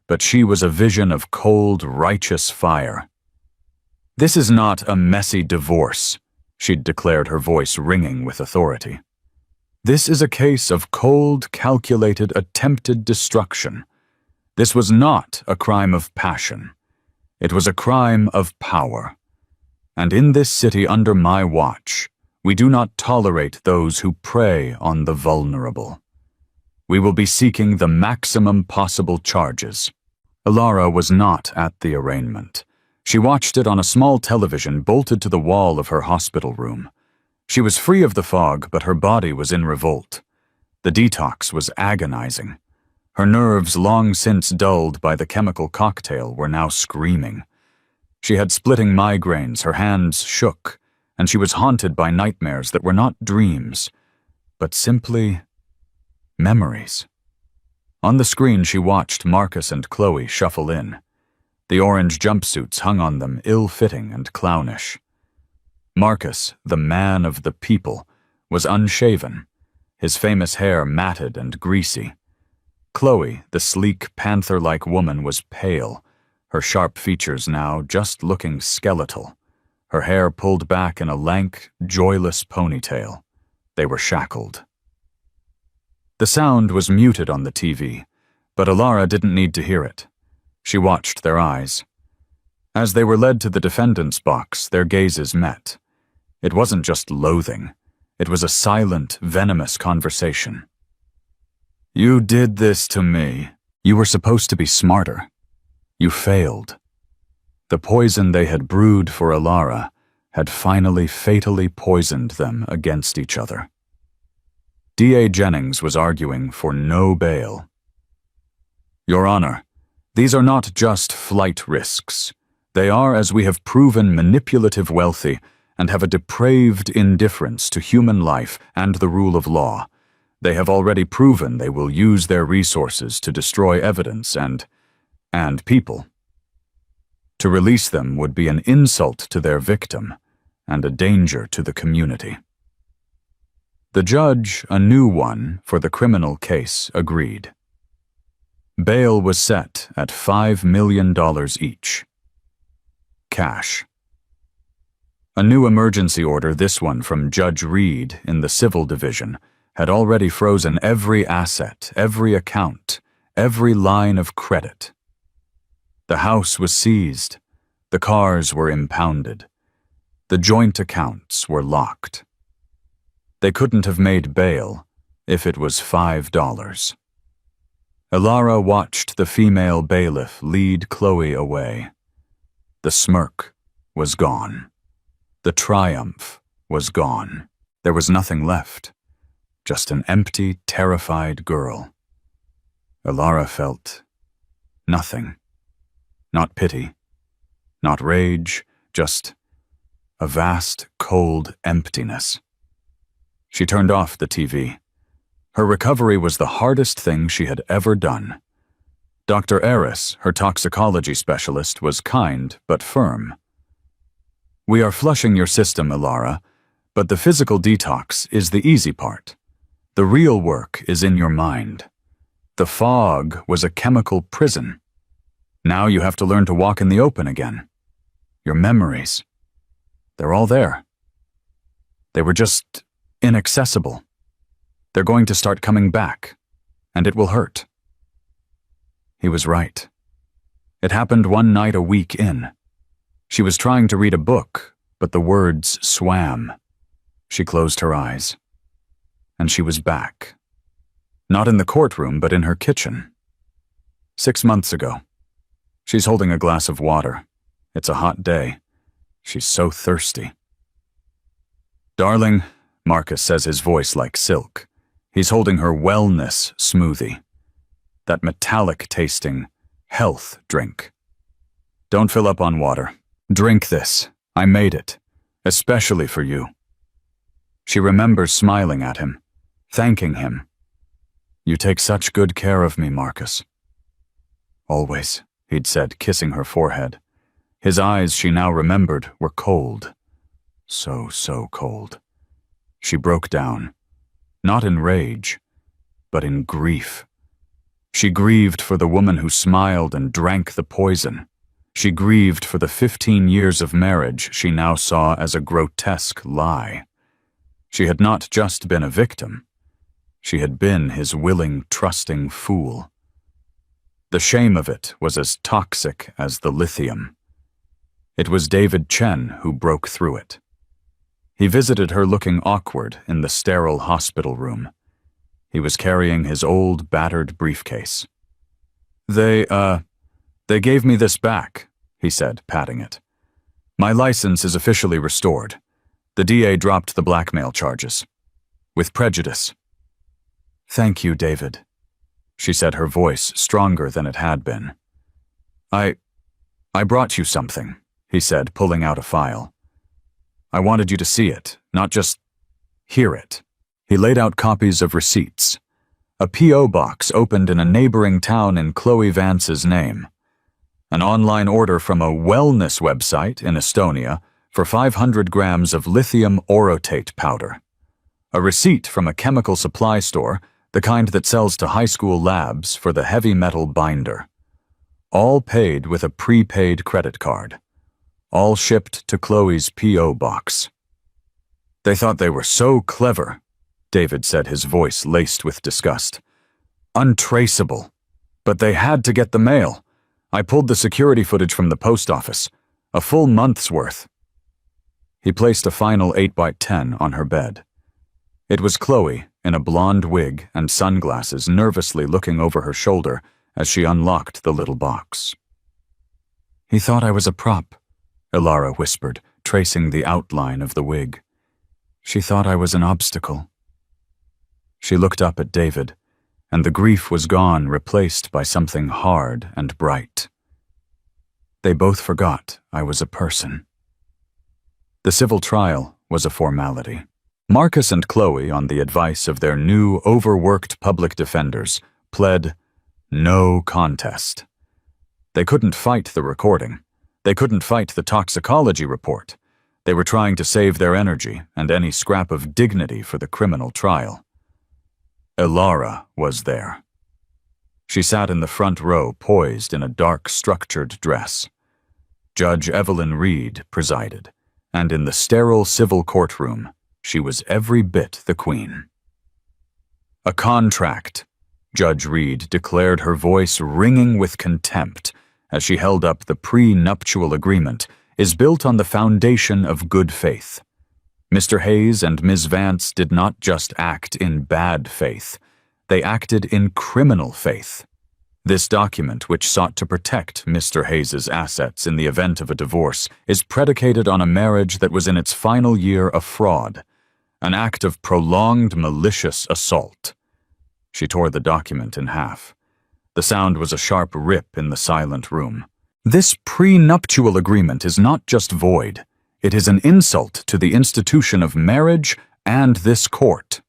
but she was a vision of cold, righteous fire. This is not a messy divorce, she'd declared, her voice ringing with authority. This is a case of cold, calculated, attempted destruction. This was not a crime of passion. It was a crime of power. And in this city under my watch, we do not tolerate those who prey on the vulnerable. We will be seeking the maximum possible charges. Elara was not at the arraignment. She watched it on a small television bolted to the wall of her hospital room. She was free of the fog, but her body was in revolt. The detox was agonizing. Her nerves, long since dulled by the chemical cocktail, were now screaming. She had splitting migraines, her hands shook, and she was haunted by nightmares that were not dreams, but simply memories. On the screen, she watched Marcus and Chloe shuffle in. The orange jumpsuits hung on them, ill-fitting and clownish. Marcus, the man of the people, was unshaven, his famous hair matted and greasy. Chloe, the sleek, panther-like woman, was pale, her sharp features now just looking skeletal, her hair pulled back in a lank, joyless ponytail. They were shackled. The sound was muted on the TV, but Alara didn't need to hear it. She watched their eyes. As they were led to the defendant's box, their gazes met. It wasn't just loathing. It was a silent, venomous conversation. "You did this to me. You were supposed to be smarter. You failed." The poison they had brewed for Alara had finally fatally poisoned them against each other. D.A. Jennings was arguing for no bail. "Your Honor, these are not just flight risks. They are, as we have proven, manipulative wealthy and have a depraved indifference to human life and the rule of law. They have already proven they will use their resources to destroy evidence and people. To release them would be an insult to their victim and a danger to the community." The judge, a new one for the criminal case, agreed. Bail was set at $5 million each. Cash. A new emergency order, this one from Judge Reed in the Civil Division, had already frozen every asset, every account, every line of credit. The house was seized. The cars were impounded. The joint accounts were locked. They couldn't have made bail if it was $5. Alara watched the female bailiff lead Chloe away. The smirk was gone. The triumph was gone. There was nothing left. Just an empty, terrified girl. Alara felt nothing. Not pity, not rage, just a vast, cold emptiness. She turned off the TV. Her recovery was the hardest thing she had ever done. Dr. Eris, her toxicology specialist, was kind but firm. "We are flushing your system, Alara, but the physical detox is the easy part. The real work is in your mind. The fog was a chemical prison. Now you have to learn to walk in the open again. Your memories, they're all there. They were just inaccessible. They're going to start coming back, and it will hurt." He was right. It happened one night a week in. She was trying to read a book, but the words swam. She closed her eyes. And she was back. Not in the courtroom, but in her kitchen. 6 months ago. She's holding a glass of water. It's a hot day. She's so thirsty. "Darling," Marcus says, his voice like silk. He's holding her wellness smoothie. That metallic-tasting health drink. "Don't fill up on water. Drink this. I made it. Especially for you." She remembers smiling at him, thanking him. "You take such good care of me, Marcus." "Always," he'd said, kissing her forehead. His eyes, she now remembered, were cold. So cold. She broke down, not in rage, but in grief. She grieved for the woman who smiled and drank the poison. She grieved for the 15 years of marriage she now saw as a grotesque lie. She had not just been a victim. She had been his willing, trusting fool. The shame of it was as toxic as the lithium. It was David Chen who broke through it. He visited her looking awkward in the sterile hospital room. He was carrying his old, battered briefcase. They gave me this back," he said, patting it. "My license is officially restored. The DA dropped the blackmail charges. With prejudice." "Thank you, David," she said, her voice stronger than it had been. I brought you something," he said, pulling out a file. "I wanted you to see it, not just hear it." He laid out copies of receipts. A P.O. box opened in a neighboring town in Chloe Vance's name. An online order from a wellness website in Estonia for 500 grams of lithium orotate powder. A receipt from a chemical supply store, the kind that sells to high school labs, for the heavy metal binder. All paid with a prepaid credit card. All shipped to Chloe's P.O. box. They thought they were so clever, David said, his voice laced with disgust. Untraceable. But they had to get the mail. I pulled the security footage from the post office. A full month's worth. He placed a final 8x10 on her bed. It was Chloe, in a blonde wig and sunglasses, nervously looking over her shoulder as she unlocked the little box. He thought I was a prop, Ilara whispered, tracing the outline of the wig. She thought I was an obstacle. She looked up at David, and the grief was gone, replaced by something hard and bright. They both forgot I was a person. The civil trial was a formality. Marcus and Chloe, on the advice of their new, overworked public defenders, pled no contest. They couldn't fight the recording. They couldn't fight the toxicology report. They were trying to save their energy and any scrap of dignity for the criminal trial. Ilara was there. She sat in the front row, poised in a dark, structured dress. Judge Evelyn Reed presided, and in the sterile civil courtroom, she was every bit the queen. A contract, Judge Reed declared, her voice ringing with contempt as she held up the pre-nuptial agreement, is built on the foundation of good faith. Mr. Hayes and Ms. Vance did not just act in bad faith, they acted in criminal faith. This document, which sought to protect Mr. Hayes's assets in the event of a divorce, is predicated on a marriage that was in its final year a fraud, an act of prolonged malicious assault. She tore the document in half. The sound was a sharp rip in the silent room. This prenuptial agreement is not just void. It is an insult to the institution of marriage and this court.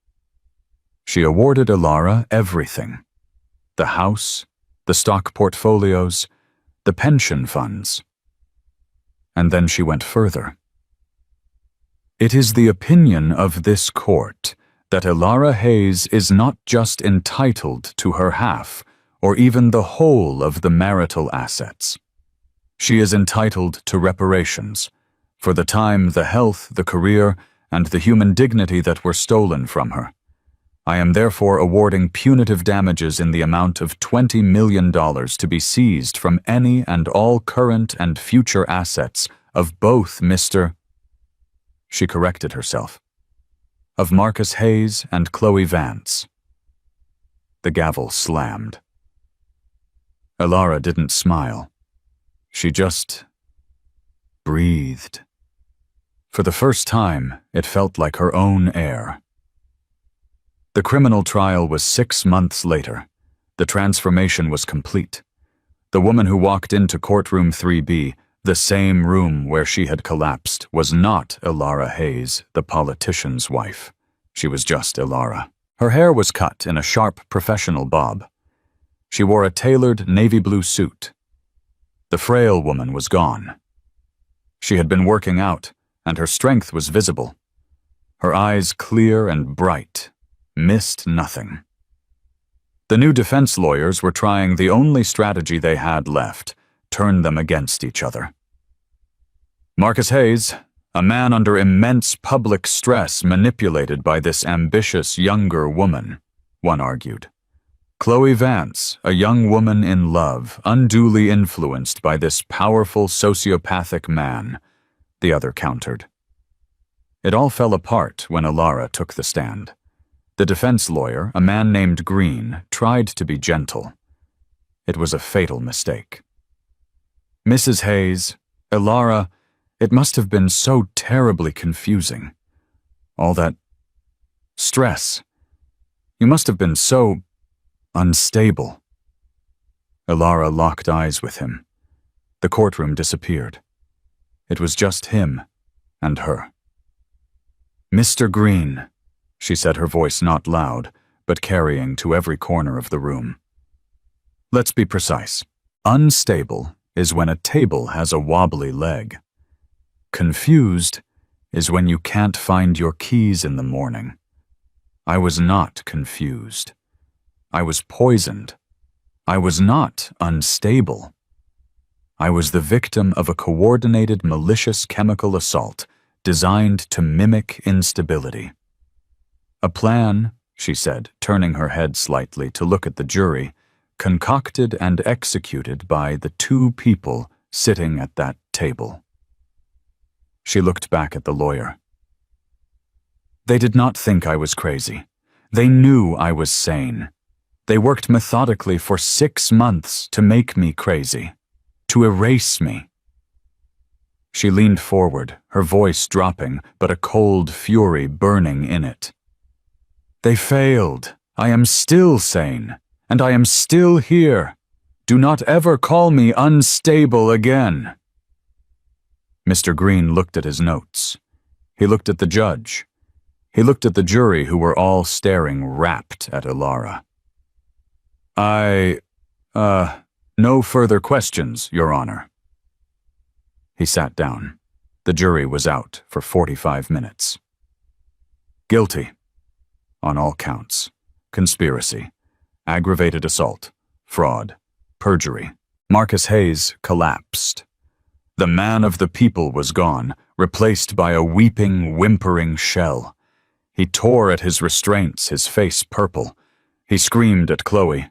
She awarded Ilara everything. The house, the stock portfolios, the pension funds. And then she went further. It is the opinion of this court that Ilara Hayes is not just entitled to her half, or even the whole of the marital assets. She is entitled to reparations for the time, the health, the career, and the human dignity that were stolen from her. I am therefore awarding punitive damages in the amount of $20 million to be seized from any and all current and future assets of both Mr. She corrected herself. Of Marcus Hayes and Chloe Vance. The gavel slammed. Ilara didn't smile. She just breathed. For the first time, it felt like her own air. The criminal trial was 6 months later. The transformation was complete. The woman who walked into courtroom 3B, the same room where she had collapsed, was not Ilara Hayes, the politician's wife. She was just Ilara. Her hair was cut in a sharp professional bob. She wore a tailored navy blue suit. The frail woman was gone. She had been working out, and her strength was visible. Her eyes, clear and bright, missed nothing. The new defense lawyers were trying the only strategy they had left: turn them against each other. Marcus Hayes, a man under immense public stress manipulated by this ambitious younger woman, one argued. Chloe Vance, a young woman in love, unduly influenced by this powerful sociopathic man, the other countered. It all fell apart when Ilara took the stand. The defense lawyer, a man named Green, tried to be gentle. It was a fatal mistake. Mrs. Hayes, Ilara, it must have been so terribly confusing. All that stress. You must have been so unstable. Ilara locked eyes with him. The courtroom disappeared. It was just him and her. Mr. Green, she said, her voice not loud, but carrying to every corner of the room. Let's be precise. Unstable is when a table has a wobbly leg. Confused is when you can't find your keys in the morning. I was not confused. I was poisoned. I was not unstable. I was the victim of a coordinated malicious chemical assault designed to mimic instability. A plan, she said, turning her head slightly to look at the jury, concocted and executed by the two people sitting at that table. She looked back at the lawyer. They did not think I was crazy. They knew I was sane. They worked methodically for 6 months to make me crazy, to erase me. She leaned forward, her voice dropping, but a cold fury burning in it. They failed. I am still sane, and I am still here. Do not ever call me unstable again. Mr. Green looked at his notes. He looked at the judge. He looked at the jury, who were all staring rapt at Ilara. No further questions, Your Honor. He sat down. The jury was out for 45 minutes. Guilty. On all counts. Conspiracy. Aggravated assault. Fraud. Perjury. Marcus Hayes collapsed. The man of the people was gone, replaced by a weeping, whimpering shell. He tore at his restraints, his face purple. He screamed at Chloe.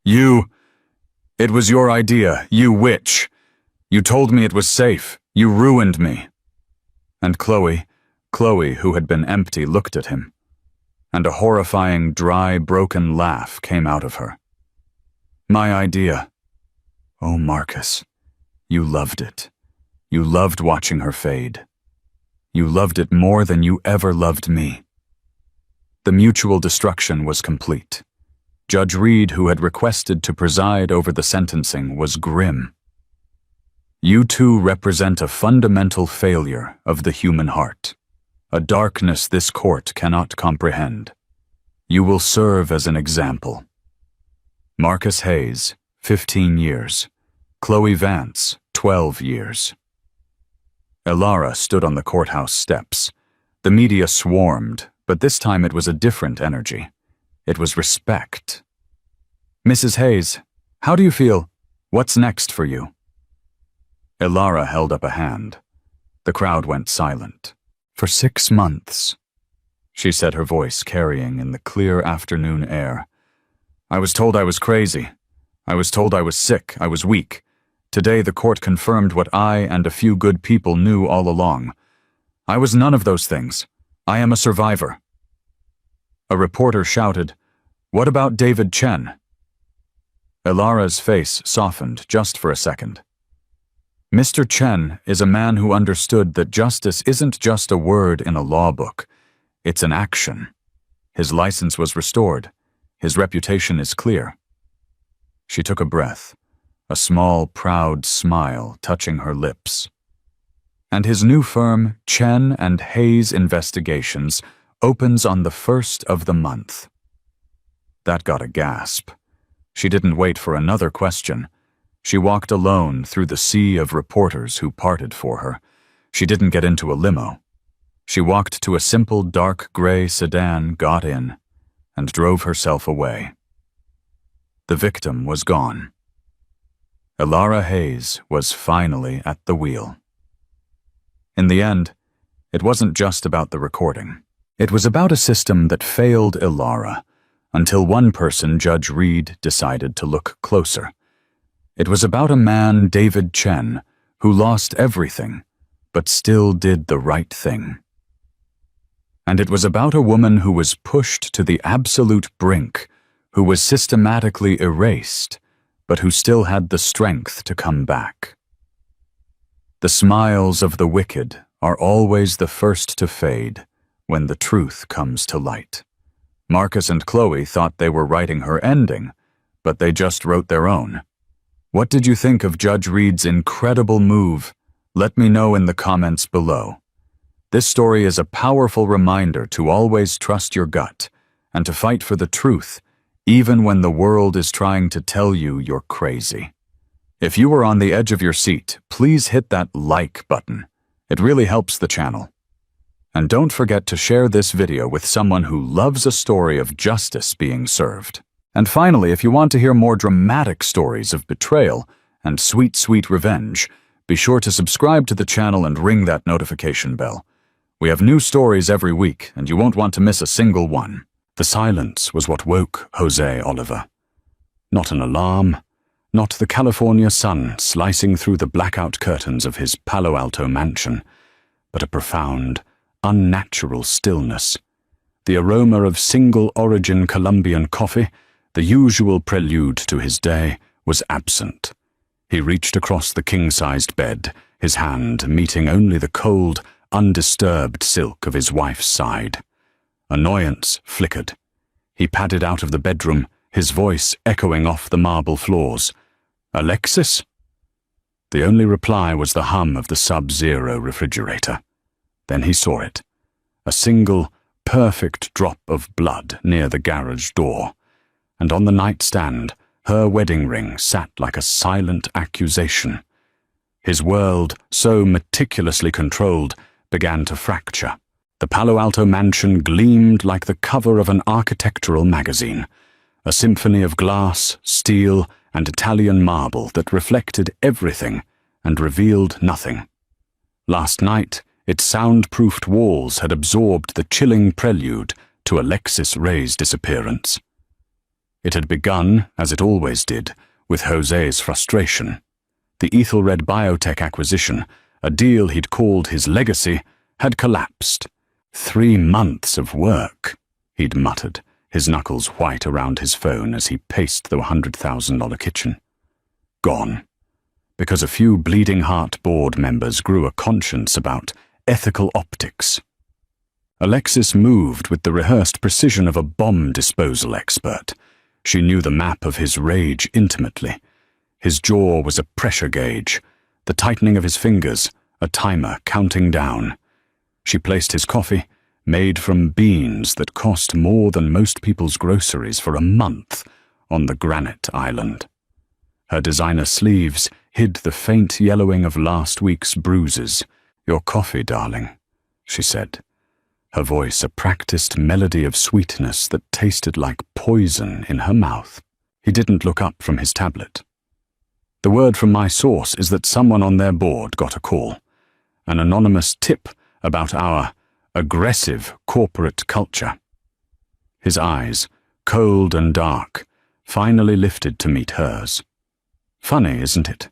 It was your idea, you witch. You told me it was safe. You ruined me. And Chloe, who had been empty, looked at him. And a horrifying, dry, broken laugh came out of her. My idea. Oh, Marcus, you loved it. You loved watching her fade. You loved it more than you ever loved me. The mutual destruction was complete. Judge Reed, who had requested to preside over the sentencing, was grim. You two represent a fundamental failure of the human heart, a darkness this court cannot comprehend. You will serve as an example. Marcus Hayes, 15 years. Chloe Vance, 12 years. Ilara stood on the courthouse steps. The media swarmed, but this time it was a different energy. It was respect. Mrs. Hayes, how do you feel? What's next for you? Ilara held up a hand. The crowd went silent. For 6 months, she said, her voice carrying in the clear afternoon air. I was told I was crazy. I was told I was sick, I was weak. Today the court confirmed what I and a few good people knew all along. I was none of those things. I am a survivor. A reporter shouted, What about David Chen? Ilara's face softened just for a second. Mr. Chen is a man who understood that justice isn't just a word in a law book. It's an action. His license was restored. His reputation is clear. She took a breath, a small, proud smile touching her lips. And his new firm, Chen and Hayes Investigations, opens on the 1st of the month. That got a gasp. She didn't wait for another question. She walked alone through the sea of reporters who parted for her. She didn't get into a limo. She walked to a simple dark gray sedan, got in, and drove herself away. The victim was gone. Ilara Hayes was finally at the wheel. In the end, it wasn't just about the recording. It was about a system that failed Ilara, until one person, Judge Reed, decided to look closer. It was about a man, David Chen, who lost everything, but still did the right thing. And it was about a woman who was pushed to the absolute brink, who was systematically erased, but who still had the strength to come back. The smiles of the wicked are always the first to fade when the truth comes to light. Marcus and Chloe thought they were writing her ending, but they just wrote their own. What did you think of Judge Reed's incredible move? Let me know in the comments below. This story is a powerful reminder to always trust your gut and to fight for the truth, even when the world is trying to tell you you're crazy. If you were on the edge of your seat, please hit that like button. It really helps the channel. And don't forget to share this video with someone who loves a story of justice being served. And finally, if you want to hear more dramatic stories of betrayal and sweet, sweet revenge, be sure to subscribe to the channel and ring that notification bell. We have new stories every week, and you won't want to miss a single one. The silence was what woke Jose Oliver. Not an alarm, not the California sun slicing through the blackout curtains of his Palo Alto mansion, but a profound, unnatural stillness. The aroma of single-origin Colombian coffee, the usual prelude to his day, was absent. He reached across the king-sized bed, his hand meeting only the cold, undisturbed silk of his wife's side. Annoyance flickered. He padded out of the bedroom, his voice echoing off the marble floors. "Alexis?" The only reply was the hum of the sub-zero refrigerator. Then he saw it. A single, perfect drop of blood near the garage door. And on the nightstand, her wedding ring sat like a silent accusation. His world, so meticulously controlled, began to fracture. The Palo Alto mansion gleamed like the cover of an architectural magazine, a symphony of glass, steel, and Italian marble that reflected everything and revealed nothing. Last night, its soundproofed walls had absorbed the chilling prelude to Alexis Ray's disappearance. It had begun, as it always did, with Jose's frustration. The Ethelred Biotech acquisition, a deal he'd called his legacy, had collapsed. 3 months of work, he'd muttered, his knuckles white around his phone as he paced the $100,000 kitchen. Gone. Because a few bleeding heart board members grew a conscience about ethical optics. Alexis moved with the rehearsed precision of a bomb disposal expert. She knew the map of his rage intimately. His jaw was a pressure gauge, the tightening of his fingers, a timer counting down. She placed his coffee, made from beans that cost more than most people's groceries for a month, on the granite island. Her designer sleeves hid the faint yellowing of last week's bruises. "Your coffee, darling," she said, her voice a practiced melody of sweetness that tasted like poison in her mouth. He didn't look up from his tablet. "The word from my source is that someone on their board got a call. An anonymous tip about our aggressive corporate culture." His eyes, cold and dark, finally lifted to meet hers. Funny, isn't it?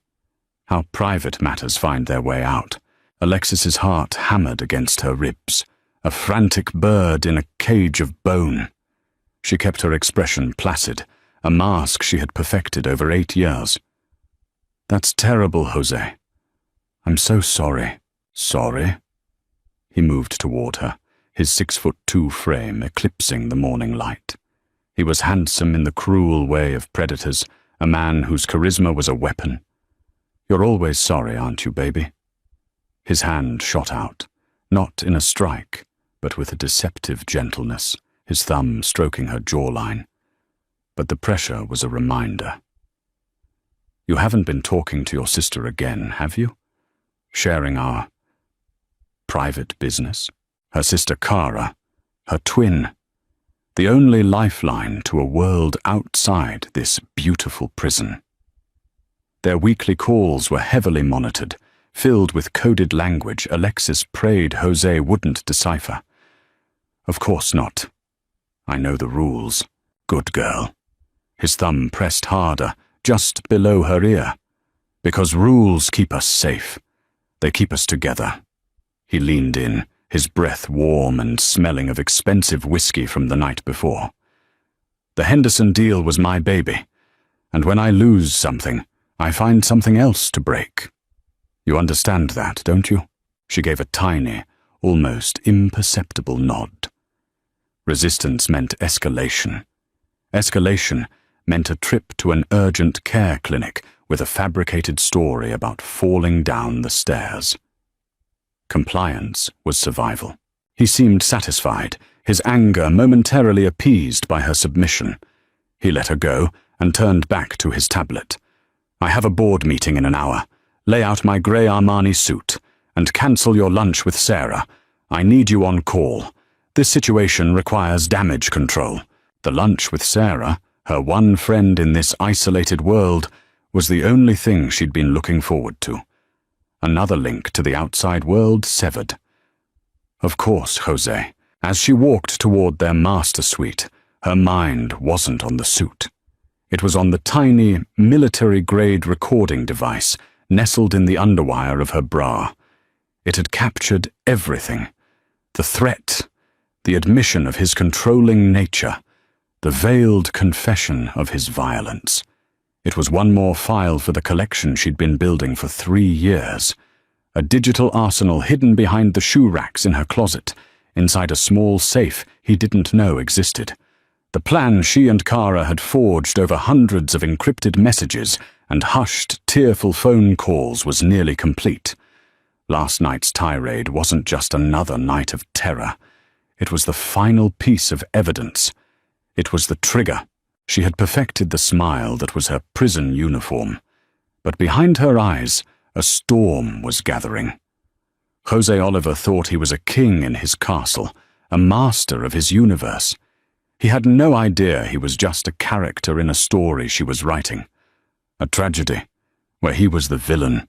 How private matters find their way out. Alexis's heart hammered against her ribs, a frantic bird in a cage of bone. She kept her expression placid, a mask she had perfected over 8 years. "That's terrible, Jose. I'm so sorry." "Sorry?" He moved toward her, his 6'2" frame eclipsing the morning light. He was handsome in the cruel way of predators, a man whose charisma was a weapon. "You're always sorry, aren't you, baby?" His hand shot out, not in a strike, but with a deceptive gentleness, his thumb stroking her jawline. But the pressure was a reminder. "You haven't been talking to your sister again, have you? Sharing our private business? Her sister Cara, her twin, the only lifeline to a world outside this beautiful prison." Their weekly calls were heavily monitored, filled with coded language Alexis prayed Jose wouldn't decipher. "Of course not. I know the rules. Good girl." His thumb pressed harder, just below her ear. "Because rules keep us safe. They keep us together." He leaned in, his breath warm and smelling of expensive whiskey from the night before. "The Henderson deal was my baby, and when I lose something, I find something else to break. You understand that, don't you?" She gave a tiny, almost imperceptible nod. Resistance meant escalation. Escalation meant a trip to an urgent care clinic with a fabricated story about falling down the stairs. Compliance was survival. He seemed satisfied, his anger momentarily appeased by her submission. He let her go and turned back to his tablet. "I have a board meeting in an hour. Lay out my grey Armani suit and cancel your lunch with Sarah. I need you on call. This situation requires damage control." The lunch with Sarah, her one friend in this isolated world, was the only thing she'd been looking forward to. Another link to the outside world severed. Of course, Jose. As she walked toward their master suite, her mind wasn't on the suit. It was on the tiny, military-grade recording device nestled in the underwire of her bra. It had captured everything. The threat, the admission of his controlling nature, the veiled confession of his violence. It was one more file for the collection she'd been building for 3 years. A digital arsenal hidden behind the shoe racks in her closet, inside a small safe he didn't know existed. The plan she and Kara had forged over hundreds of encrypted messages and hushed, tearful phone calls was nearly complete. Last night's tirade wasn't just another night of terror. It was the final piece of evidence. It was the trigger. She had perfected the smile that was her prison uniform. But behind her eyes, a storm was gathering. Jose Oliver thought he was a king in his castle, a master of his universe. He had no idea he was just a character in a story she was writing. A tragedy, where he was the villain,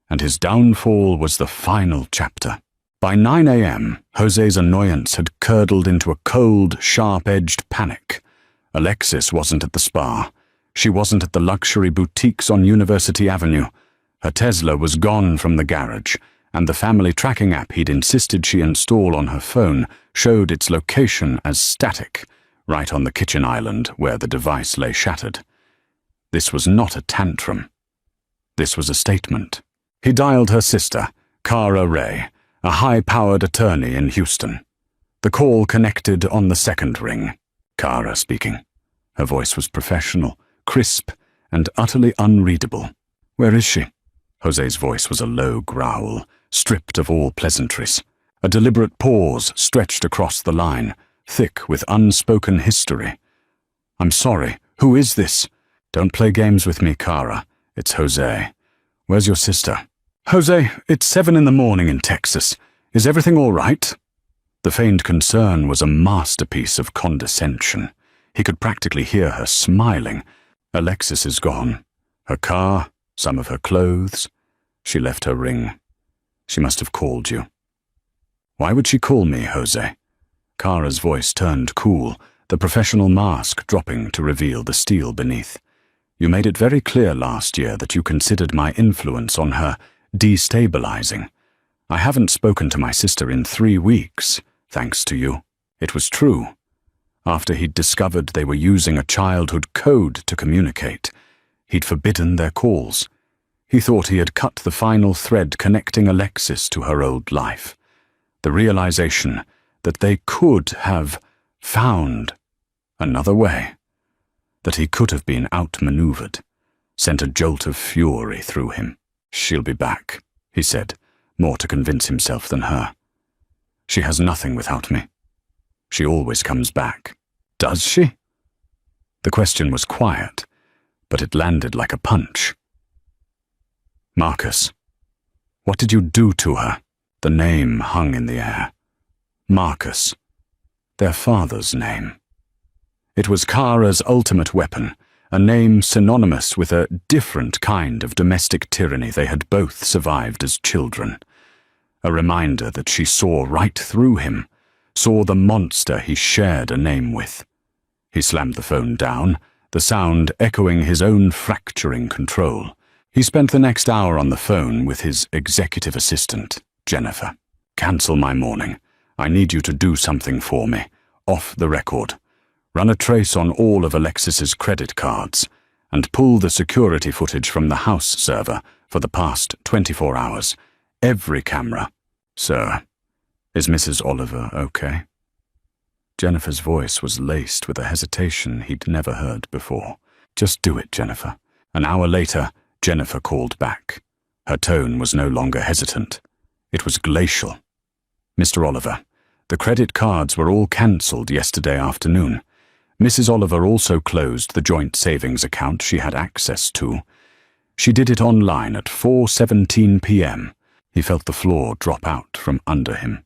and his downfall was the final chapter. By 9 a.m., Jose's annoyance had curdled into a cold, sharp-edged panic. Alexis wasn't at the spa. She wasn't at the luxury boutiques on University Avenue. Her Tesla was gone from the garage, and the family tracking app he'd insisted she install on her phone showed its location as static, right on the kitchen island where the device lay shattered. This was not a tantrum. This was a statement. He dialed her sister, Kara Ray, a high-powered attorney in Houston. The call connected on the second ring. Kara speaking. Her voice was professional, crisp, and utterly unreadable. "Where is she?" Jose's voice was a low growl, stripped of all pleasantries. A deliberate pause stretched across the line, thick with unspoken history. "I'm sorry. Who is this?" "Don't play games with me, Kara. It's Jose. Where's your sister?" "Jose, it's 7 in the morning in Texas. Is everything all right?" The feigned concern was a masterpiece of condescension. He could practically hear her smiling. "Alexis is gone. Her car, some of her clothes. She left her ring. She must have called you." "Why would she call me, Jose?" Kara's voice turned cool, the professional mask dropping to reveal the steel beneath. "You made it very clear last year that you considered my influence on her destabilizing. I haven't spoken to my sister in 3 weeks, thanks to you." It was true. After he'd discovered they were using a childhood code to communicate, he'd forbidden their calls. He thought he had cut the final thread connecting Alexis to her old life. The realization that they could have found another way, that he could have been outmaneuvered, sent a jolt of fury through him. "She'll be back," he said, more to convince himself than her. "She has nothing without me. She always comes back." "Does she?" The question was quiet, but it landed like a punch. "Marcus, what did you do to her?" The name hung in the air. Marcus, their father's name. It was Kara's ultimate weapon, a name synonymous with a different kind of domestic tyranny they had both survived as children. A reminder that she saw right through him, saw the monster he shared a name with. He slammed the phone down, the sound echoing his own fracturing control. He spent the next hour on the phone with his executive assistant, Jennifer. "Cancel my morning. I need you to do something for me, off the record. Run a trace on all of Alexis's credit cards, and pull the security footage from the house server for the past 24 hours. Every camera." "Sir, is Mrs. Oliver okay?" Jennifer's voice was laced with a hesitation he'd never heard before. "Just do it, Jennifer." An hour later, Jennifer called back. Her tone was no longer hesitant. It was glacial. "Mr. Oliver, The credit cards were all cancelled yesterday afternoon. Mrs. Oliver also closed the joint savings account she had access to. She did it online at 4:17 p.m. He felt the floor drop out from under him.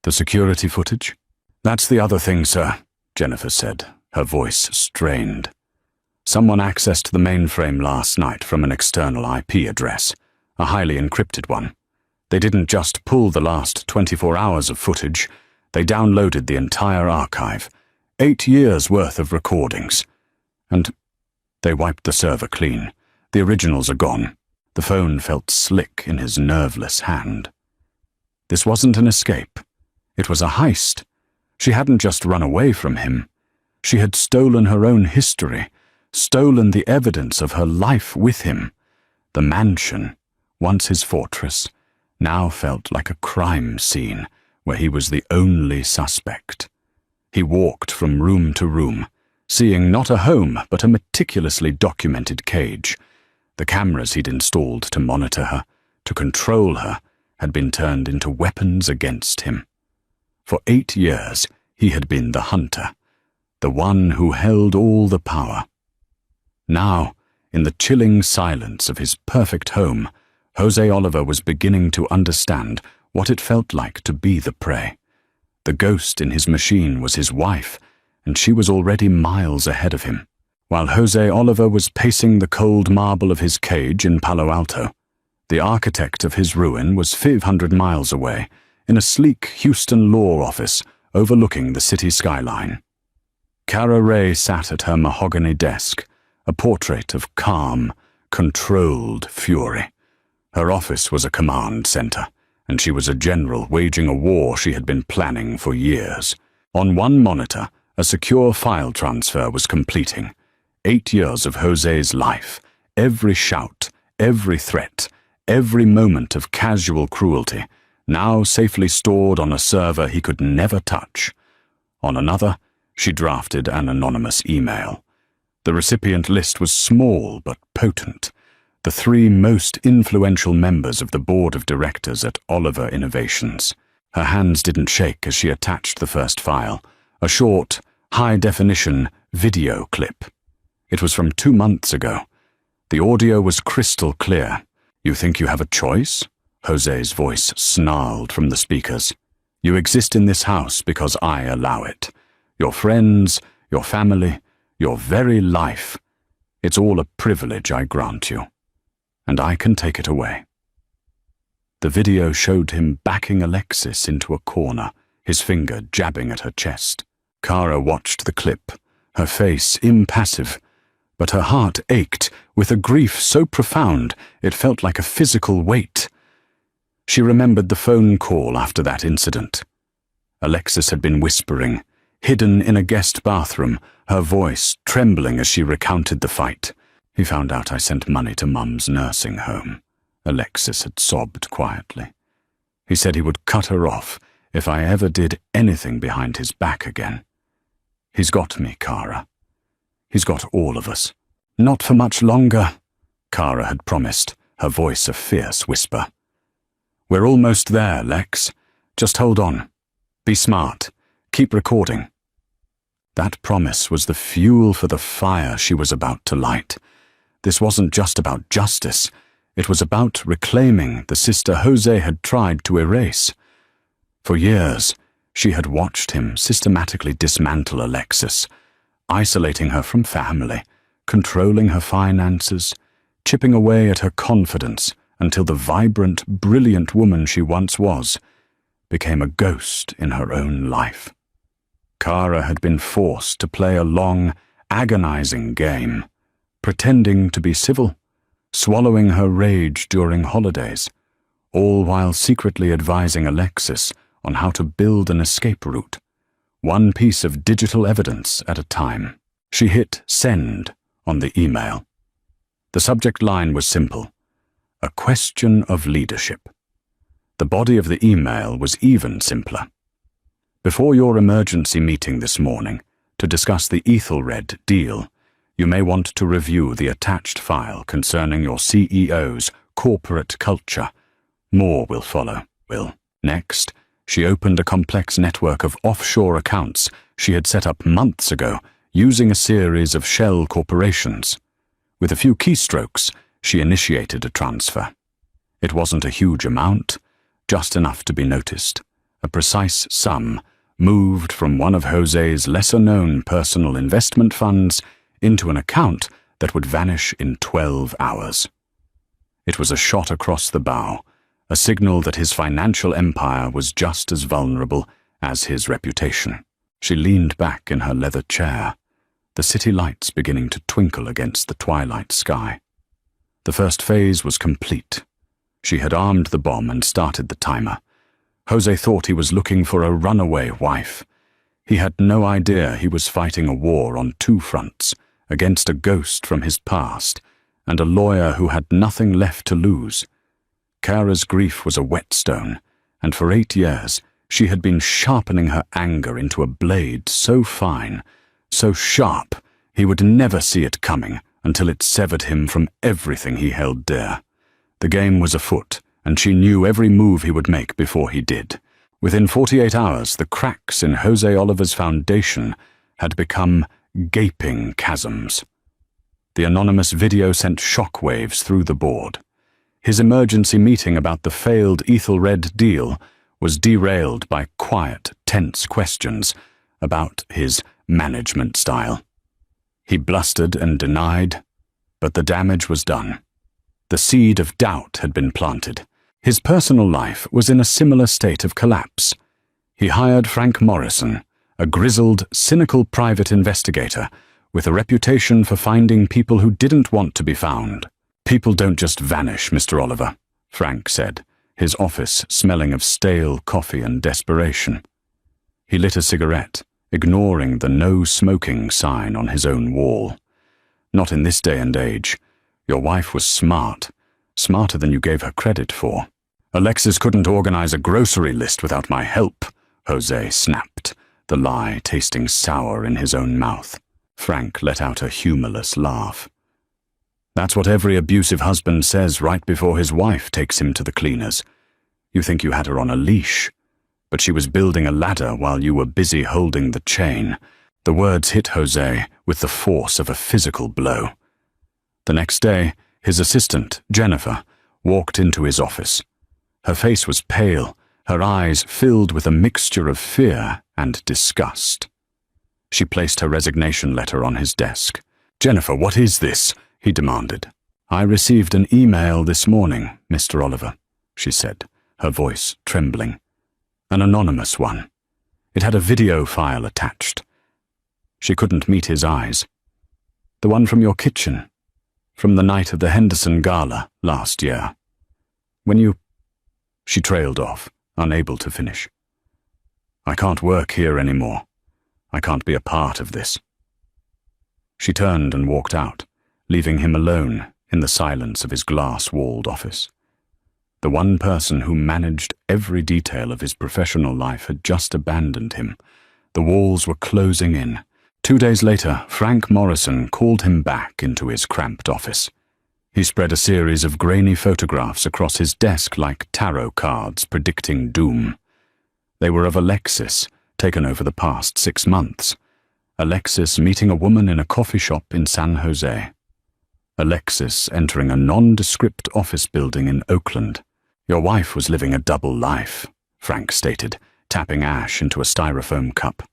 The security footage? That's the other thing, sir, Jennifer said, her voice strained. Someone accessed the mainframe last night from an external IP address, a highly encrypted one. They didn't just pull the last 24 hours of footage, they downloaded the entire archive, 8 years' worth of recordings. And they wiped the server clean. The originals are gone. The phone felt slick in his nerveless hand. This wasn't an escape. It was a heist. She hadn't just run away from him. She had stolen her own history, stolen the evidence of her life with him. The mansion, once his fortress, now felt like a crime scene where he was the only suspect. He walked from room to room, seeing not a home but a meticulously documented cage. The cameras he'd installed to monitor her, to control her, had been turned into weapons against him. For 8 years, he had been the hunter, the one who held all the power. Now, in the chilling silence of his perfect home, Jose Oliver was beginning to understand what it felt like to be the prey. The ghost in his machine was his wife, and she was already miles ahead of him, while Jose Oliver was pacing the cold marble of his cage in Palo Alto. The architect of his ruin was 500 miles away, in a sleek Houston law office overlooking the city skyline. Kara Ray sat at her mahogany desk, a portrait of calm, controlled fury. Her office was a command center, and she was a general waging a war she had been planning for years. On one monitor, a secure file transfer was completing. 8 years of Jose's life, every shout, every threat, every moment of casual cruelty, now safely stored on a server he could never touch. On another, she drafted an anonymous email. The recipient list was small but potent. The 3 most influential members of the board of directors at Oliver Innovations. Her hands didn't shake as she attached the first file, a short, high-definition video clip. It was from 2 months ago. The audio was crystal clear. "You think you have a choice?" Jose's voice snarled from the speakers. "You exist in this house because I allow it. Your friends, your family, your very life. It's all a privilege I grant you. And I can take it away." The video showed him backing Alexis into a corner, his finger jabbing at her chest. Kara watched the clip, her face impassive, but her heart ached with a grief so profound it felt like a physical weight. She remembered the phone call after that incident. Alexis had been whispering, hidden in a guest bathroom, her voice trembling as she recounted the fight. "He found out I sent money to Mum's nursing home," Alexis had sobbed quietly. "He said he would cut her off if I ever did anything behind his back again. He's got me, Kara. He's got all of us." "Not for much longer," Kara had promised, her voice a fierce whisper. "We're almost there, Lex. Just hold on. Be smart. Keep recording." That promise was the fuel for the fire she was about to light. This wasn't just about justice. It was about reclaiming the sister Jose had tried to erase. For years, she had watched him systematically dismantle Alexis, isolating her from family, controlling her finances, chipping away at her confidence until the vibrant, brilliant woman she once was became a ghost in her own life. Kara had been forced to play a long, agonizing game, pretending to be civil, swallowing her rage during holidays, all while secretly advising Alexis on how to build an escape route, one piece of digital evidence at a time. She hit send on the email. The subject line was simple: a question of leadership. The body of the email was even simpler. "Before your emergency meeting this morning to discuss the Ethelred deal, you may want to review the attached file concerning your CEO's corporate culture. More will follow, Will. Next, She opened a complex network of offshore accounts she had set up months ago using a series of shell corporations. With a few keystrokes, she initiated a transfer. It wasn't a huge amount, just enough to be noticed. A precise sum moved from one of Jose's lesser-known personal investment funds into an account that would vanish in 12 hours. It was a shot across the bow, a signal that his financial empire was just as vulnerable as his reputation. She leaned back in her leather chair, the city lights beginning to twinkle against the twilight sky. The first phase was complete. She had armed the bomb and started the timer. Jose thought he was looking for a runaway wife. He had no idea he was fighting a war on two fronts, against a ghost from his past and a lawyer who had nothing left to lose. Kara's grief was a whetstone, and for 8 years she had been sharpening her anger into a blade so fine, so sharp, he would never see it coming until it severed him from everything he held dear. The game was afoot, and she knew every move he would make before he did. Within 48 hours, the cracks in Jose Oliver's foundation had become gaping chasms. The anonymous video sent shockwaves through the board. His emergency meeting about the failed Ethelred deal was derailed by quiet, tense questions about his management style. He blustered and denied, but the damage was done. The seed of doubt had been planted. His personal life was in a similar state of collapse. He hired Frank Morrison, a grizzled, cynical private investigator with a reputation for finding people who didn't want to be found. "People don't just vanish, Mr. Oliver," Frank said, his office smelling of stale coffee and desperation. He lit a cigarette, ignoring the no smoking sign on his own wall. "Not in this day and age. Your wife was smart, smarter than you gave her credit for." "Alexis couldn't organize a grocery list without my help," Jose snapped, the lie tasting sour in his own mouth. Frank let out a humorless laugh. "That's what every abusive husband says right before his wife takes him to the cleaners. You think you had her on a leash, but she was building a ladder while you were busy holding the chain." The words hit Jose with the force of a physical blow. The next day, his assistant, Jennifer, walked into his office. Her face was pale, her eyes filled with a mixture of fear and disgust. She placed her resignation letter on his desk. "Jennifer, what is this?" he demanded. "I received an email this morning, Mr. Oliver," she said, her voice trembling. "An anonymous one. It had a video file attached." She couldn't meet his eyes. "The one from your kitchen, from the night of the Henderson Gala last year. When you—" She trailed off, unable to finish. "I can't work here anymore. I can't be a part of this." She turned and walked out, leaving him alone in the silence of his glass-walled office. The one person who managed every detail of his professional life had just abandoned him. The walls were closing in. 2 days later, Frank Morrison called him back into his cramped office. He spread a series of grainy photographs across his desk like tarot cards predicting doom. They were of Alexis, taken over the past 6 months. Alexis meeting a woman in a coffee shop in San Jose. Alexis entering a nondescript office building in Oakland. "Your wife was living a double life," Frank stated, tapping ash into a styrofoam cup.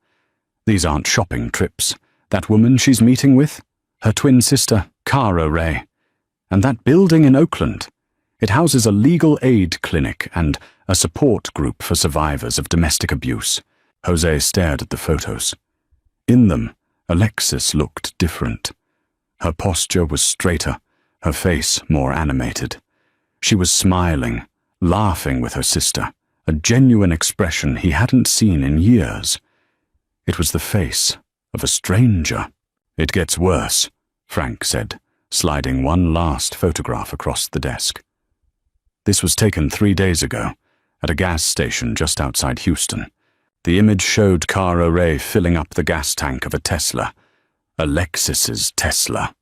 "These aren't shopping trips. That woman she's meeting with? Her twin sister, Cara Ray. And that building in Oakland. It houses a legal aid clinic and a support group for survivors of domestic abuse." Jose stared at the photos. In them, Alexis looked different. Her posture was straighter, her face more animated. She was smiling, laughing with her sister, a genuine expression he hadn't seen in years. It was the face of a stranger. "It gets worse," Frank said, sliding one last photograph across the desk. This was taken 3 days ago, at a gas station just outside Houston. The image showed Cara Ray filling up the gas tank of a Tesla. Alexis's Tesla.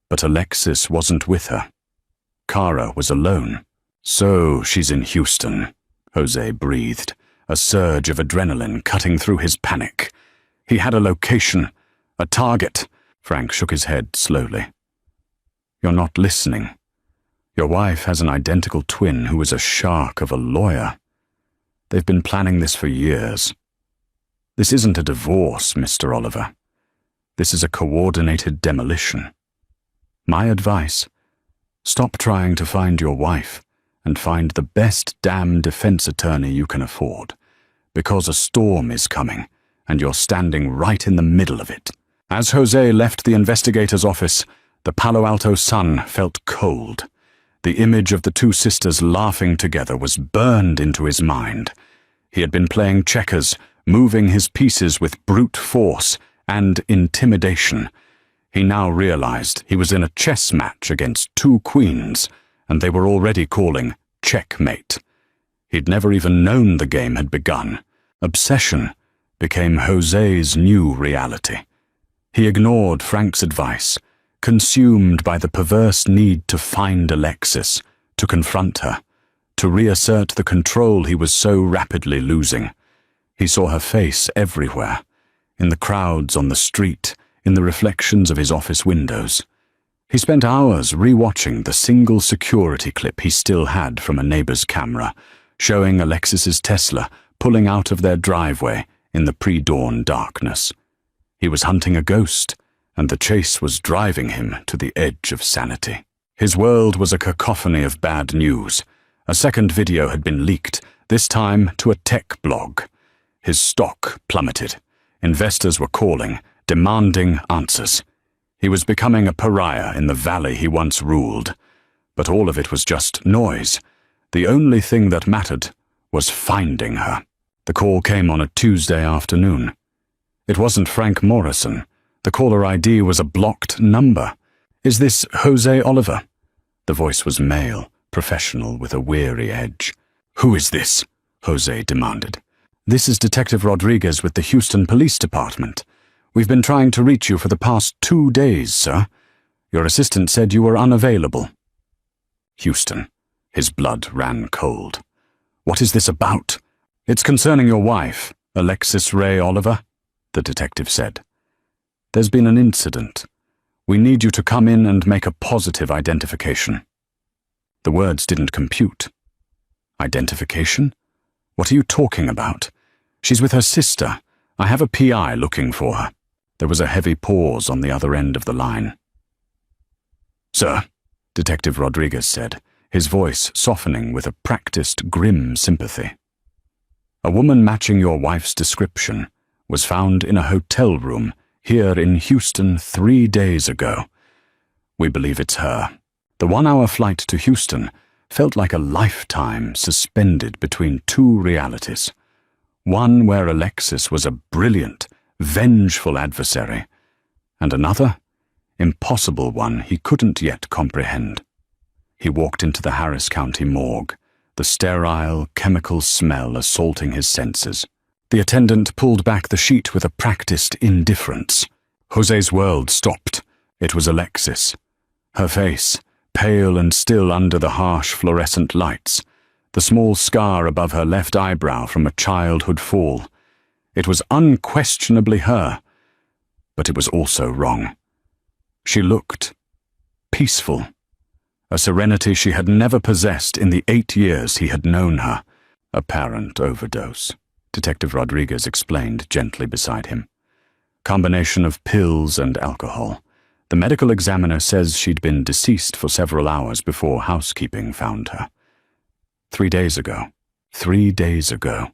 But Alexis wasn't with her. Cara was alone. "So she's in Houston," Jose breathed, a surge of adrenaline cutting through his panic. He had a location, a target. Frank shook his head slowly. You're not listening. Your wife has an identical twin who is a shark of a lawyer. They've been planning this for years. This isn't a divorce, Mr. Oliver. This is a coordinated demolition. My advice, stop trying to find your wife and find the best damn defense attorney you can afford, because a storm is coming and you're standing right in the middle of it. As Jose left the investigator's office, the Palo Alto sun felt cold. The image of the two sisters laughing together was burned into his mind. He had been playing checkers, moving his pieces with brute force and intimidation. He now realized he was in a chess match against two queens, and they were already calling checkmate. He'd never even known the game had begun. Obsession became Jose's new reality. He ignored Frank's advice, consumed by the perverse need to find Alexis, to confront her, to reassert the control he was so rapidly losing. He saw her face everywhere, in the crowds on the street, in the reflections of his office windows. He spent hours rewatching the single security clip he still had from a neighbor's camera, showing Alexis's Tesla pulling out of their driveway in the pre-dawn darkness. He was hunting a ghost, and the chase was driving him to the edge of sanity. His world was a cacophony of bad news. A second video had been leaked, this time to a tech blog. His stock plummeted. Investors were calling, demanding answers. He was becoming a pariah in the valley he once ruled. But all of it was just noise. The only thing that mattered was finding her. The call came on a Tuesday afternoon. It wasn't Frank Morrison. The caller ID was a blocked number. Is this Jose Oliver? The voice was male, professional with a weary edge. Who is this? Jose demanded. This is Detective Rodriguez with the Houston Police Department. We've been trying to reach you for the past 2 days, sir. Your assistant said you were unavailable. Houston. His blood ran cold. What is this about? It's concerning your wife, Alexis Ray Oliver, the detective said. There's been an incident. We need you to come in and make a positive identification. The words didn't compute. Identification? What are you talking about? She's with her sister. I have a PI looking for her. There was a heavy pause on the other end of the line. Sir, Detective Rodriguez said, his voice softening with a practiced grim sympathy. A woman matching your wife's description was found in a hotel room here in Houston 3 days ago. We believe it's her. The 1-hour flight to Houston felt like a lifetime suspended between two realities. One where Alexis was a brilliant, vengeful adversary, and another, impossible one he couldn't yet comprehend. He walked into the Harris County morgue, the sterile, chemical smell assaulting his senses. The attendant pulled back the sheet with a practiced indifference. Jose's world stopped. It was Alexis. Her face, pale and still under the harsh fluorescent lights, the small scar above her left eyebrow from a childhood fall. It was unquestionably her, but it was also wrong. She looked peaceful, a serenity she had never possessed in the 8 years he had known her. Apparent overdose, Detective Rodriguez explained gently beside him. Combination of pills and alcohol. The medical examiner says she'd been deceased for several hours before housekeeping found her. 3 days ago. 3 days ago.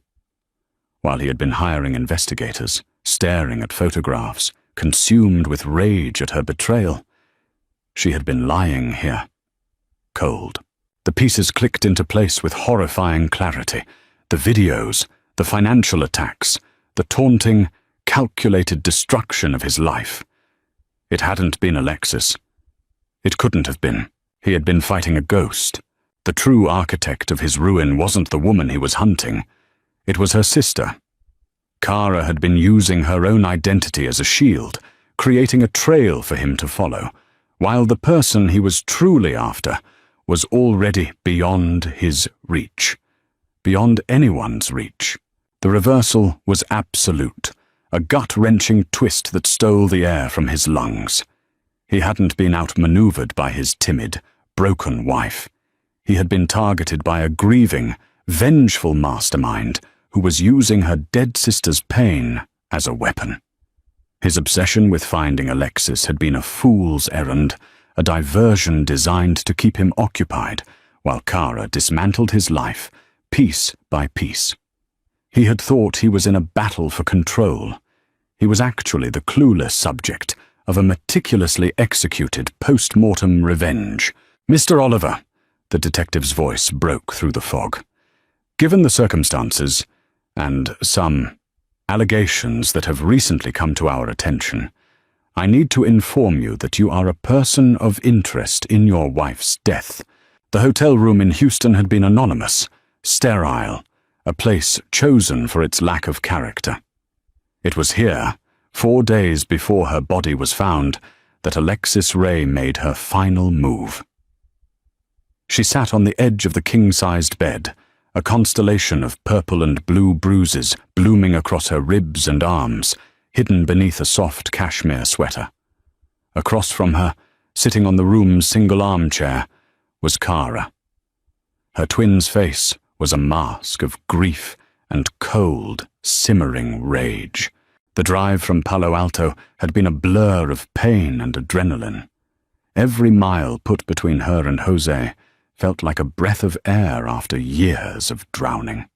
While he had been hiring investigators, staring at photographs, consumed with rage at her betrayal, she had been lying here. Cold. The pieces clicked into place with horrifying clarity. The videos, the financial attacks, the taunting, calculated destruction of his life. It hadn't been Alexis. It couldn't have been. He had been fighting a ghost. The true architect of his ruin wasn't the woman he was hunting. It was her sister. Kara had been using her own identity as a shield, creating a trail for him to follow, while the person he was truly after was already beyond his reach. Beyond anyone's reach. The reversal was absolute, a gut-wrenching twist that stole the air from his lungs. He hadn't been outmaneuvered by his timid, broken wife. He had been targeted by a grieving, vengeful mastermind who was using her dead sister's pain as a weapon. His obsession with finding Alexis had been a fool's errand, a diversion designed to keep him occupied, while Kara dismantled his life, piece by piece. He had thought he was in a battle for control. He was actually the clueless subject of a meticulously executed post-mortem revenge. "Mr. Oliver," the detective's voice broke through the fog. "Given the circumstances, and some allegations that have recently come to our attention, I need to inform you that you are a person of interest in your wife's death. The hotel room in Houston had been anonymous, sterile, a place chosen for its lack of character. It was here, 4 days before her body was found, that Alexis Ray made her final move." She sat on the edge of the king-sized bed, a constellation of purple and blue bruises blooming across her ribs and arms, hidden beneath a soft cashmere sweater. Across from her, sitting on the room's single armchair, was Kara. Her twin's face was a mask of grief and cold, simmering rage. The drive from Palo Alto had been a blur of pain and adrenaline. Every mile put between her and Jose felt like a breath of air after years of drowning.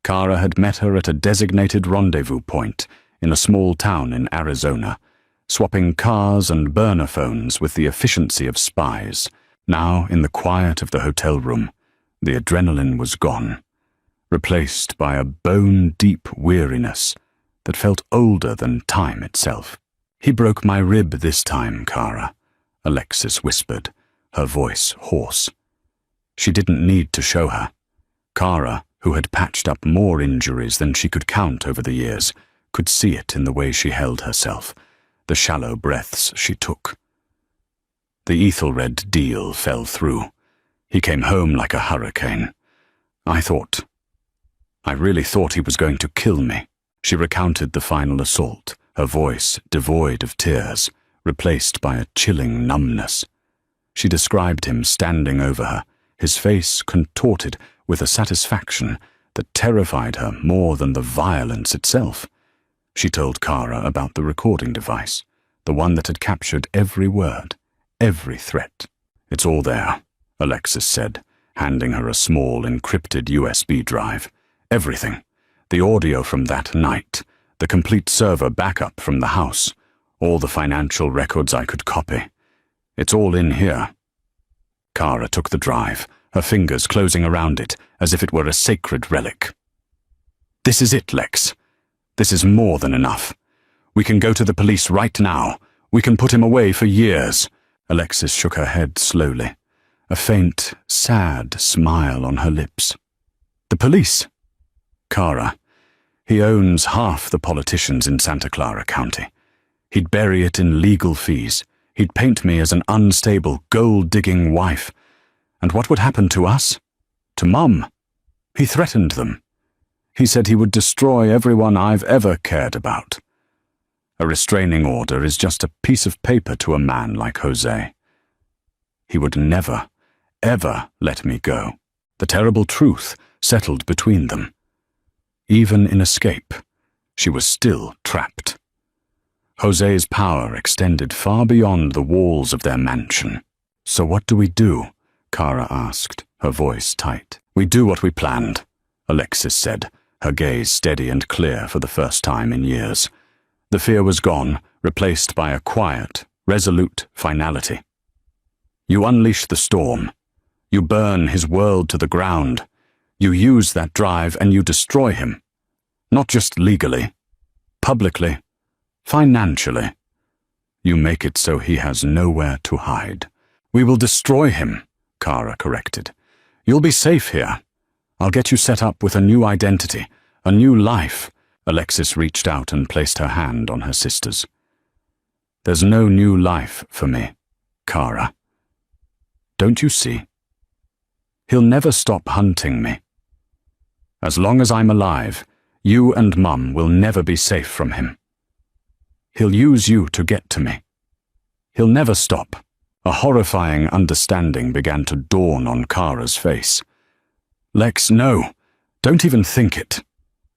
Kara had met her at a designated rendezvous point in a small town in Arizona, swapping cars and burner phones with the efficiency of spies. Now, in the quiet of the hotel room, the adrenaline was gone, replaced by a bone-deep weariness that felt older than time itself. "He broke my rib this time, Kara," Alexis whispered, her voice hoarse. She didn't need to show her. Kara, who had patched up more injuries than she could count over the years, could see it in the way she held herself, the shallow breaths she took. The Ethelred deal fell through. He came home like a hurricane. I really thought he was going to kill me." She recounted the final assault, her voice devoid of tears, replaced by a chilling numbness. She described him standing over her, his face contorted with a satisfaction that terrified her more than the violence itself. She told Kara about the recording device, the one that had captured every word, every threat. "It's all there," Alexis said, handing her a small encrypted USB drive. "Everything. The audio from that night, the complete server backup from the house, all the financial records I could copy. It's all in here." Kara took the drive, her fingers closing around it as if it were a sacred relic. "This is it, Lex. This is more than enough. We can go to the police right now. We can put him away for years." Alexis shook her head slowly, a faint, sad smile on her lips. "The police?" "Kara, he owns half the politicians in Santa Clara County. He'd bury it in legal fees. He'd paint me as an unstable, gold-digging wife. And what would happen to us? To Mum? He threatened them. He said he would destroy everyone I've ever cared about. A restraining order is just a piece of paper to a man like Jose. He would never, ever let me go. The terrible truth settled between them. Even in escape, she was still trapped. Jose's power extended far beyond the walls of their mansion. "So what do we do?" Kara asked, her voice tight. "We do what we planned," Alexis said, her gaze steady and clear for the first time in years. The fear was gone, replaced by a quiet, resolute finality. "You unleash the storm. You burn his world to the ground. You use that drive and you destroy him. Not just legally, publicly, financially. You make it so he has nowhere to hide." "We will destroy him," Kara corrected. "You'll be safe here. I'll get you set up with a new identity, a new life." Alexis reached out and placed her hand on her sister's. "There's no new life for me, Kara. Don't you see? He'll never stop hunting me. As long as I'm alive, You and Mum will never be safe from him. He'll use you to get to me. He'll never stop. A horrifying understanding began to dawn on Kara's face. Lex, no. Don't even think it.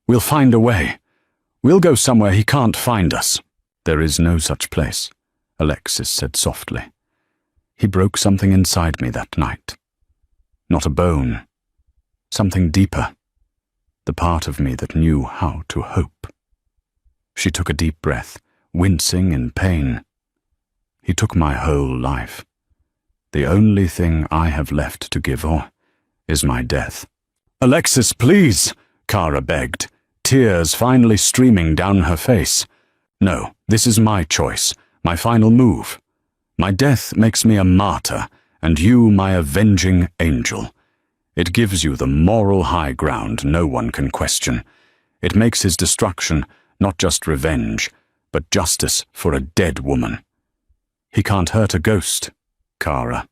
We'll find a way. We'll go somewhere he can't find us. There is no such place, Alexis said softly. He broke something inside me that night. Not a bone. Something deeper. The part of me that knew how to hope. She took a deep breath, wincing in pain. He took my whole life. The only thing I have left to give is my death. Alexis, please, Kara begged, tears finally streaming down her face. No, this is my choice, my final move. My death makes me a martyr, and you my avenging angel. It gives you the moral high ground no one can question. It makes his destruction not just revenge, but justice for a dead woman. He can't hurt a ghost, Kara.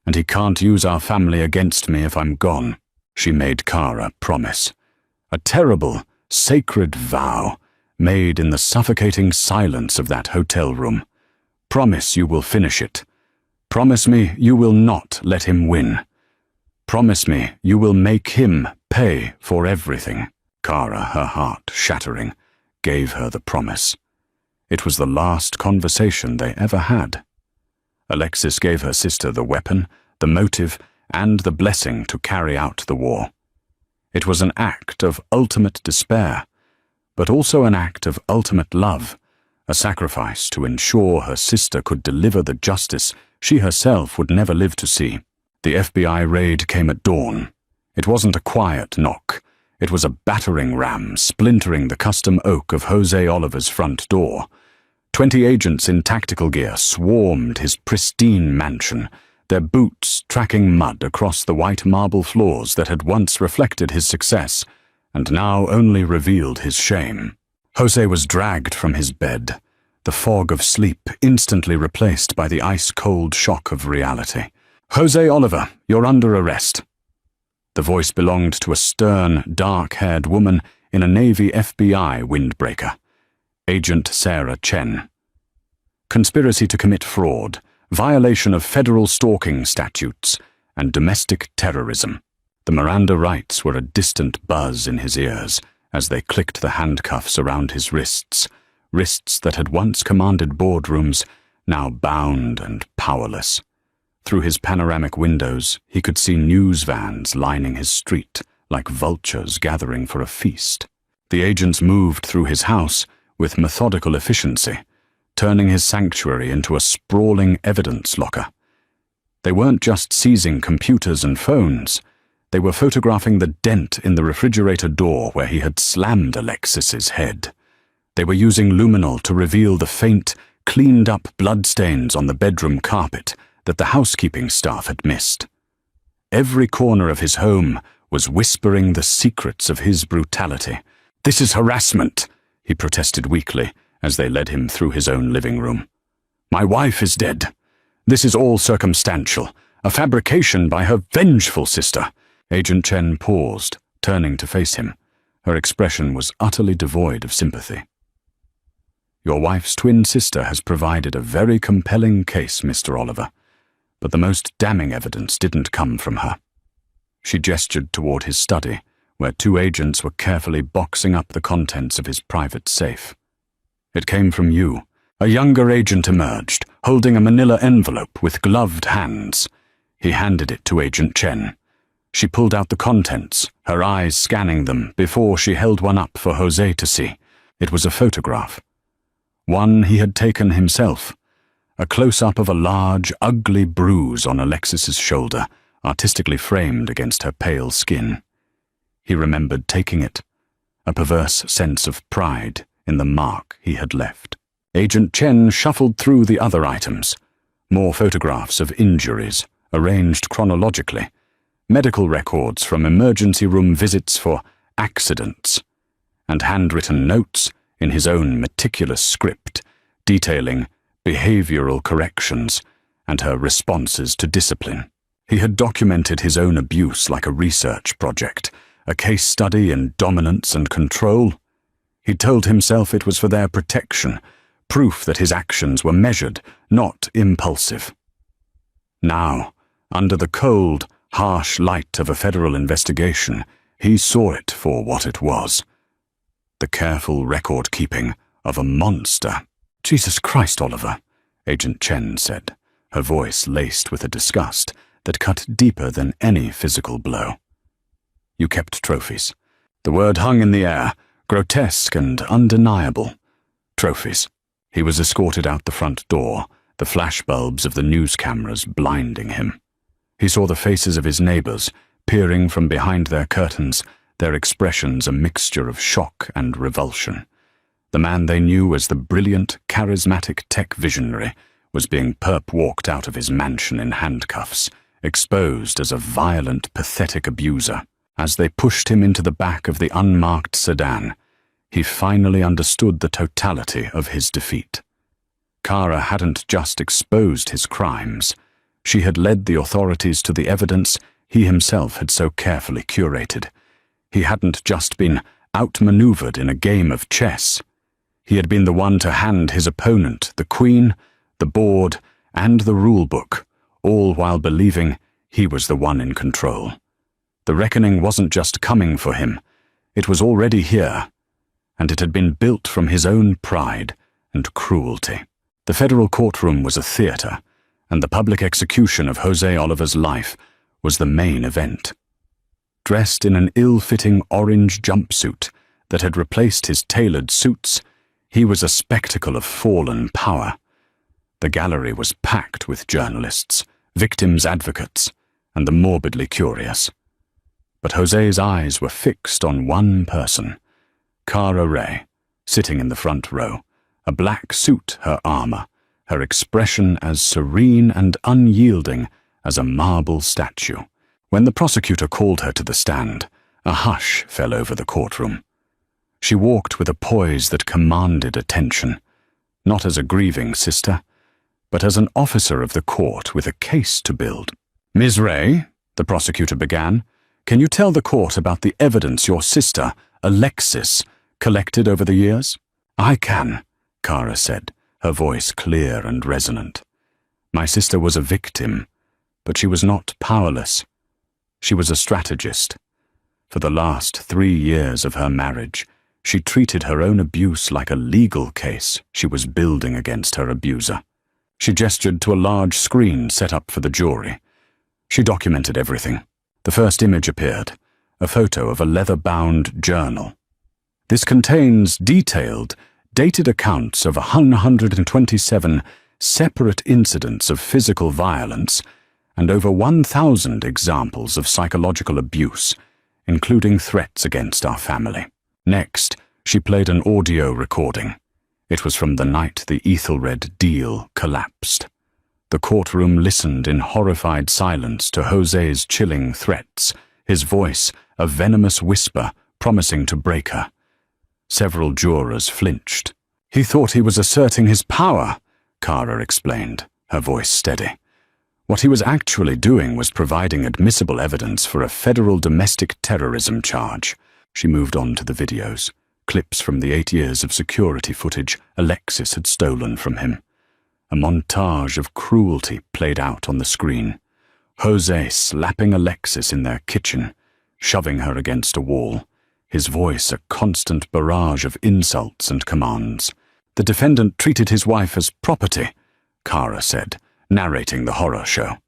And he can't use our family against me if I'm gone. She made Kara promise. A terrible, sacred vow, made in the suffocating silence of that hotel room. Promise you will finish it. Promise me you will not let him win. Promise me you will make him pay for everything. Kara, her heart shattering, gave her the promise. It was the last conversation they ever had. Alexis gave her sister the weapon, the motive, and the blessing to carry out the war. It was an act of ultimate despair, but also an act of ultimate love, a sacrifice to ensure her sister could deliver the justice she herself would never live to see. The FBI raid came at dawn. It wasn't a quiet knock. It was a battering ram splintering the custom oak of Jose Oliver's front door. 20 agents in tactical gear swarmed his pristine mansion, their boots tracking mud across the white marble floors that had once reflected his success and now only revealed his shame. Jose was dragged from his bed, the fog of sleep instantly replaced by the ice-cold shock of reality. Jose Oliver, you're under arrest. The voice belonged to a stern, dark-haired woman in a Navy FBI windbreaker. Agent Sarah Chen. Conspiracy to commit fraud, violation of federal stalking statutes, and domestic terrorism. The Miranda rights were a distant buzz in his ears as they clicked the handcuffs around his wrists, wrists that had once commanded boardrooms, now bound and powerless. Through his panoramic windows, he could see news vans lining his street like vultures gathering for a feast. The agents moved through his house with methodical efficiency, turning his sanctuary into a sprawling evidence locker. They weren't just seizing computers and phones. They were photographing the dent in the refrigerator door where he had slammed Alexis's head. They were using luminol to reveal the faint, cleaned-up bloodstains on the bedroom carpet that the housekeeping staff had missed. Every corner of his home was whispering the secrets of his brutality. "This is harassment," he protested weakly as they led him through his own living room. "My wife is dead. This is all circumstantial, a fabrication by her vengeful sister." Agent Chen paused, turning to face him. Her expression was utterly devoid of sympathy. "Your wife's twin sister has provided a very compelling case, Mr. Oliver, but the most damning evidence didn't come from her." She gestured toward his study, where 2 agents were carefully boxing up the contents of his private safe. "It came from you." A younger agent emerged, holding a manila envelope with gloved hands. He handed it to Agent Chen. She pulled out the contents, her eyes scanning them before she held one up for Jose to see. It was a photograph. One he had taken himself. A close-up of a large, ugly bruise on Alexis's shoulder, artistically framed against her pale skin. He remembered taking it, a perverse sense of pride in the mark he had left. Agent Chen shuffled through the other items. More photographs of injuries, arranged chronologically. Medical records from emergency room visits for accidents. And handwritten notes in his own meticulous script, detailing behavioral corrections and her responses to discipline. He had documented his own abuse like a research project, a case study in dominance and control. He told himself it was for their protection, proof that his actions were measured, not impulsive. Now, under the cold, harsh light of a federal investigation, he saw it for what it was. The careful record-keeping of a monster. "Jesus Christ, Oliver," Agent Chen said, her voice laced with a disgust that cut deeper than any physical blow. "You kept trophies." The word hung in the air, grotesque and undeniable. Trophies. He was escorted out the front door, the flashbulbs of the news cameras blinding him. He saw the faces of his neighbors, peering from behind their curtains, their expressions a mixture of shock and revulsion. The man they knew as the brilliant, charismatic tech visionary was being perp-walked out of his mansion in handcuffs, exposed as a violent, pathetic abuser. As they pushed him into the back of the unmarked sedan, he finally understood the totality of his defeat. Kara hadn't just exposed his crimes. She had led the authorities to the evidence he himself had so carefully curated. He hadn't just been outmaneuvered in a game of chess. He had been the one to hand his opponent the queen, the board, and the rulebook, all while believing he was the one in control. The reckoning wasn't just coming for him. It was already here, and it had been built from his own pride and cruelty. The federal courtroom was a theater, and the public execution of Jose Oliver's life was the main event. Dressed in an ill-fitting orange jumpsuit that had replaced his tailored suits, he was a spectacle of fallen power. The gallery was packed with journalists, victims' advocates, and the morbidly curious. But Jose's eyes were fixed on one person, Kara Ray, sitting in the front row, a black suit her armor, her expression as serene and unyielding as a marble statue. When the prosecutor called her to the stand, a hush fell over the courtroom. She walked with a poise that commanded attention, not as a grieving sister, but as an officer of the court with a case to build. "Ms. Ray," the prosecutor began, "can you tell the court about the evidence your sister, Alexis, collected over the years?" "I can," Kara said, her voice clear and resonant. "My sister was a victim, but she was not powerless. She was a strategist. For the last 3 years of her marriage, she treated her own abuse like a legal case she was building against her abuser. She gestured to a large screen set up for the jury. She documented everything. The first image appeared, a photo of a leather-bound journal. This contains detailed, dated accounts of 127 separate incidents of physical violence and over 1,000 examples of psychological abuse, including threats against our family. Next, she played an audio recording. It was from the night the Ethelred deal collapsed. The courtroom listened in horrified silence to Jose's chilling threats, his voice a venomous whisper promising to break her. Several jurors flinched. "He thought he was asserting his power," Kara explained, her voice steady. What he was actually doing was providing admissible evidence for a federal domestic terrorism charge. She moved on to the videos, clips from the 8 years of security footage Alexis had stolen from him. A montage of cruelty played out on the screen. Jose slapping Alexis in their kitchen, shoving her against a wall, his voice a constant barrage of insults and commands. "The defendant treated his wife as property," Kara said, narrating the horror show.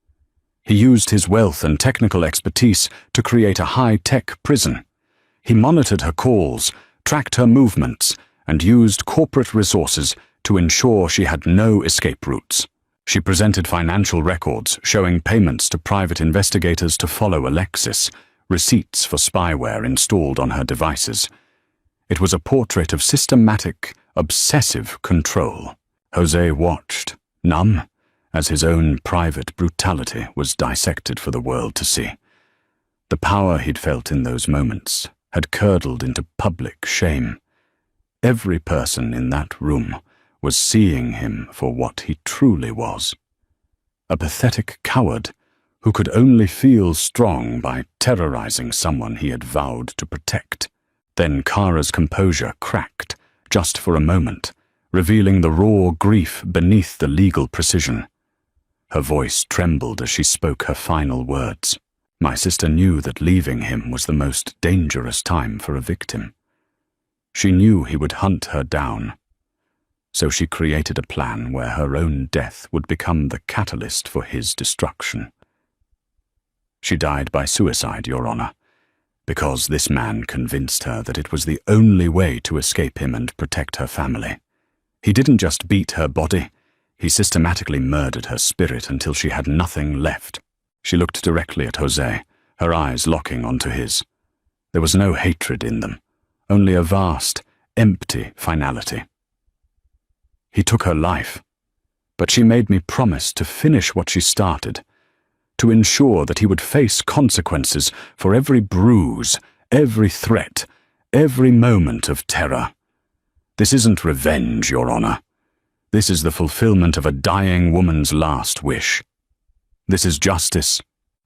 "He used his wealth and technical expertise to create a high-tech prison. He monitored her calls, tracked her movements, and used corporate resources to ensure she had no escape routes. She presented financial records showing payments to private investigators to follow Alexis, receipts for spyware installed on her devices. It was a portrait of systematic, obsessive control." Jose watched, numb, as his own private brutality was dissected for the world to see. The power he'd felt in those moments had curdled into public shame. Every person in that room was seeing him for what he truly was. A pathetic coward who could only feel strong by terrorizing someone he had vowed to protect. Then Kara's composure cracked, just for a moment, revealing the raw grief beneath the legal precision. Her voice trembled as she spoke her final words. My sister knew that leaving him was the most dangerous time for a victim. She knew he would hunt her down. So she created a plan where her own death would become the catalyst for his destruction. She died by suicide, Your Honor, because this man convinced her that it was the only way to escape him and protect her family. He didn't just beat her body, he systematically murdered her spirit until she had nothing left. She looked directly at Jose, her eyes locking onto his. There was no hatred in them, only a vast, empty finality. He took her life, but she made me promise to finish what she started, to ensure that he would face consequences for every bruise, every threat, every moment of terror. This isn't revenge, Your Honor. This is the fulfillment of a dying woman's last wish. This is justice.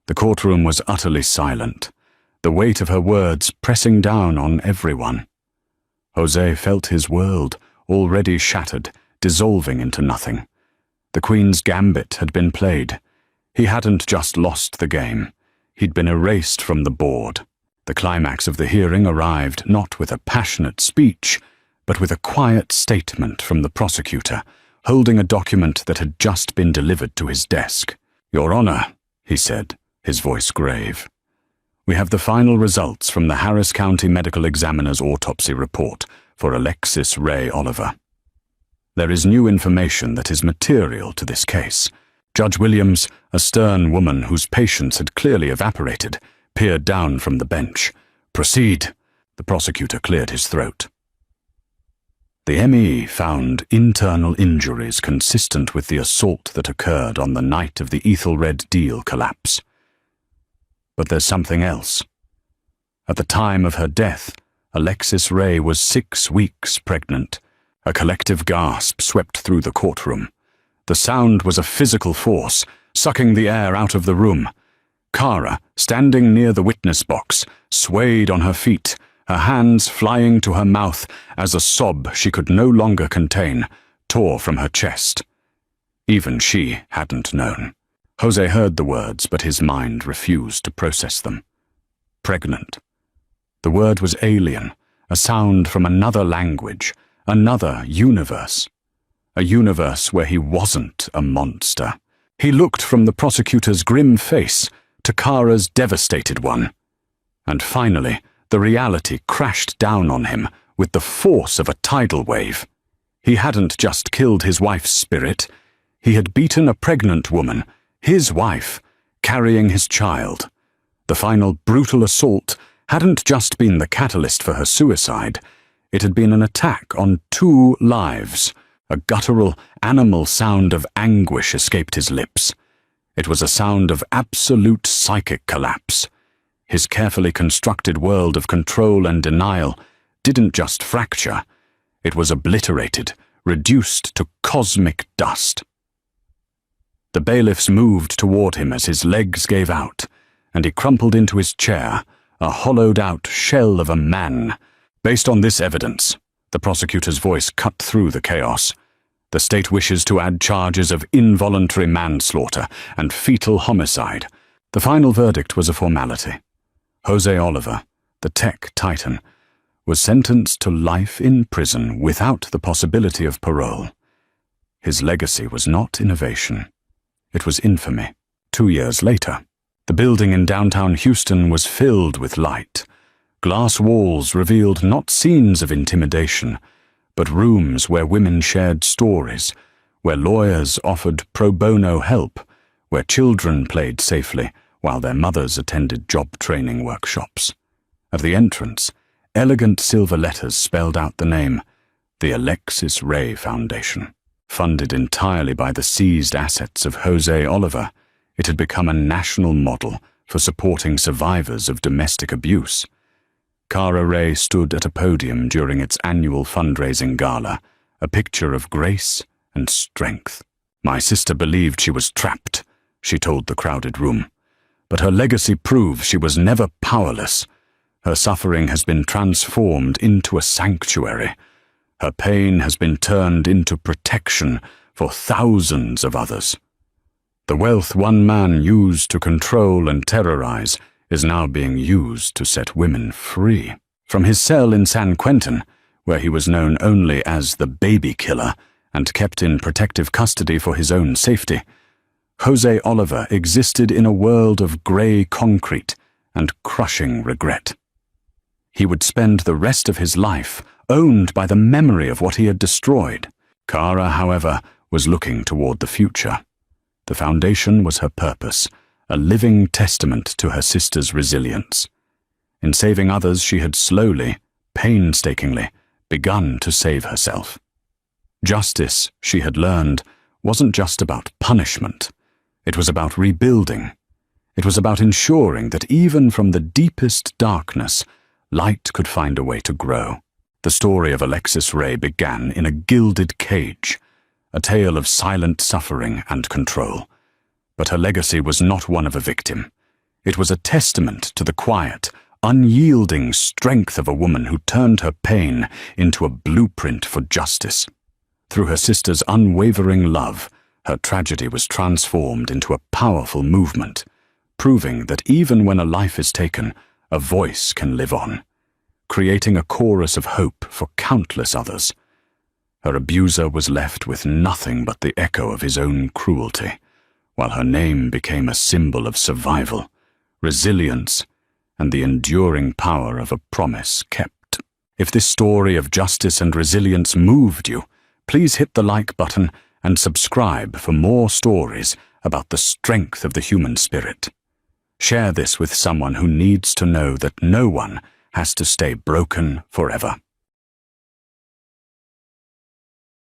The courtroom was utterly silent, the weight of her words pressing down on everyone. Jose felt his world, already shattered, dissolving into nothing. The Queen's gambit had been played. He hadn't just lost the game. He'd been erased from the board. The climax of the hearing arrived not with a passionate speech, but with a quiet statement from the prosecutor, holding a document that had just been delivered to his desk. Your Honor, he said, his voice grave, we have the final results from the Harris County Medical Examiner's autopsy report for Alexis Ray Oliver. There is new information that is material to this case. Judge Williams, a stern woman whose patience had clearly evaporated, peered down from the bench. Proceed. The prosecutor cleared his throat. The ME found internal injuries consistent with the assault that occurred on the night of the Ethelred deal collapse. But there's something else. At the time of her death, Alexis Ray was 6 weeks pregnant. A collective gasp swept through the courtroom. The sound was a physical force, sucking the air out of the room. Kara, standing near the witness box, swayed on her feet, her hands flying to her mouth as a sob she could no longer contain tore from her chest. Even she hadn't known. Jose heard the words, but his mind refused to process them. Pregnant. The word was alien, a sound from another language, another universe. A universe where he wasn't a monster. He looked from the prosecutor's grim face to Kara's devastated one. And finally, the reality crashed down on him with the force of a tidal wave. He hadn't just killed his wife's spirit. He had beaten a pregnant woman, his wife, carrying his child. The final brutal assault hadn't just been the catalyst for her suicide. It had been an attack on 2 lives. A guttural, animal sound of anguish escaped his lips. It was a sound of absolute psychic collapse. His carefully constructed world of control and denial didn't just fracture. It was obliterated, reduced to cosmic dust. The bailiffs moved toward him as his legs gave out, and he crumpled into his chair, a hollowed-out shell of a man. Based on this evidence, the prosecutor's voice cut through the chaos. The state wishes to add charges of involuntary manslaughter and fetal homicide. The final verdict was a formality. Jose Oliver, the tech titan, was sentenced to life in prison without the possibility of parole. His legacy was not innovation. It was infamy. 2 years later, the building in downtown Houston was filled with light. Glass walls revealed not scenes of intimidation, but rooms where women shared stories, where lawyers offered pro bono help, where children played safely while their mothers attended job training workshops. At the entrance, elegant silver letters spelled out the name, the Alexis Ray Foundation. Funded entirely by the seized assets of Jose Oliver, it had become a national model for supporting survivors of domestic abuse. Kara Ray stood at a podium during its annual fundraising gala, a picture of grace and strength. My sister believed she was trapped, she told the crowded room. But her legacy proves she was never powerless. Her suffering has been transformed into a sanctuary. Her pain has been turned into protection for thousands of others. The wealth one man used to control and terrorize is now being used to set women free. From his cell in San Quentin, where he was known only as the baby killer and kept in protective custody for his own safety, Jose Oliver existed in a world of grey concrete and crushing regret. He would spend the rest of his life owned by the memory of what he had destroyed. Kara, however, was looking toward the future. The foundation was her purpose, a living testament to her sister's resilience. In saving others, she had slowly, painstakingly, begun to save herself. Justice, she had learned, wasn't just about punishment. It was about rebuilding. It was about ensuring that even from the deepest darkness, light could find a way to grow. The story of Alexis Ray began in a gilded cage, a tale of silent suffering and control. But her legacy was not one of a victim. It was a testament to the quiet, unyielding strength of a woman who turned her pain into a blueprint for justice. Through her sister's unwavering love, her tragedy was transformed into a powerful movement, proving that even when a life is taken, a voice can live on, creating a chorus of hope for countless others. Her abuser was left with nothing but the echo of his own cruelty, while her name became a symbol of survival, resilience, and the enduring power of a promise kept. If this story of justice and resilience moved you, please hit the like button and subscribe for more stories about the strength of the human spirit. Share this with someone who needs to know that no one has to stay broken forever.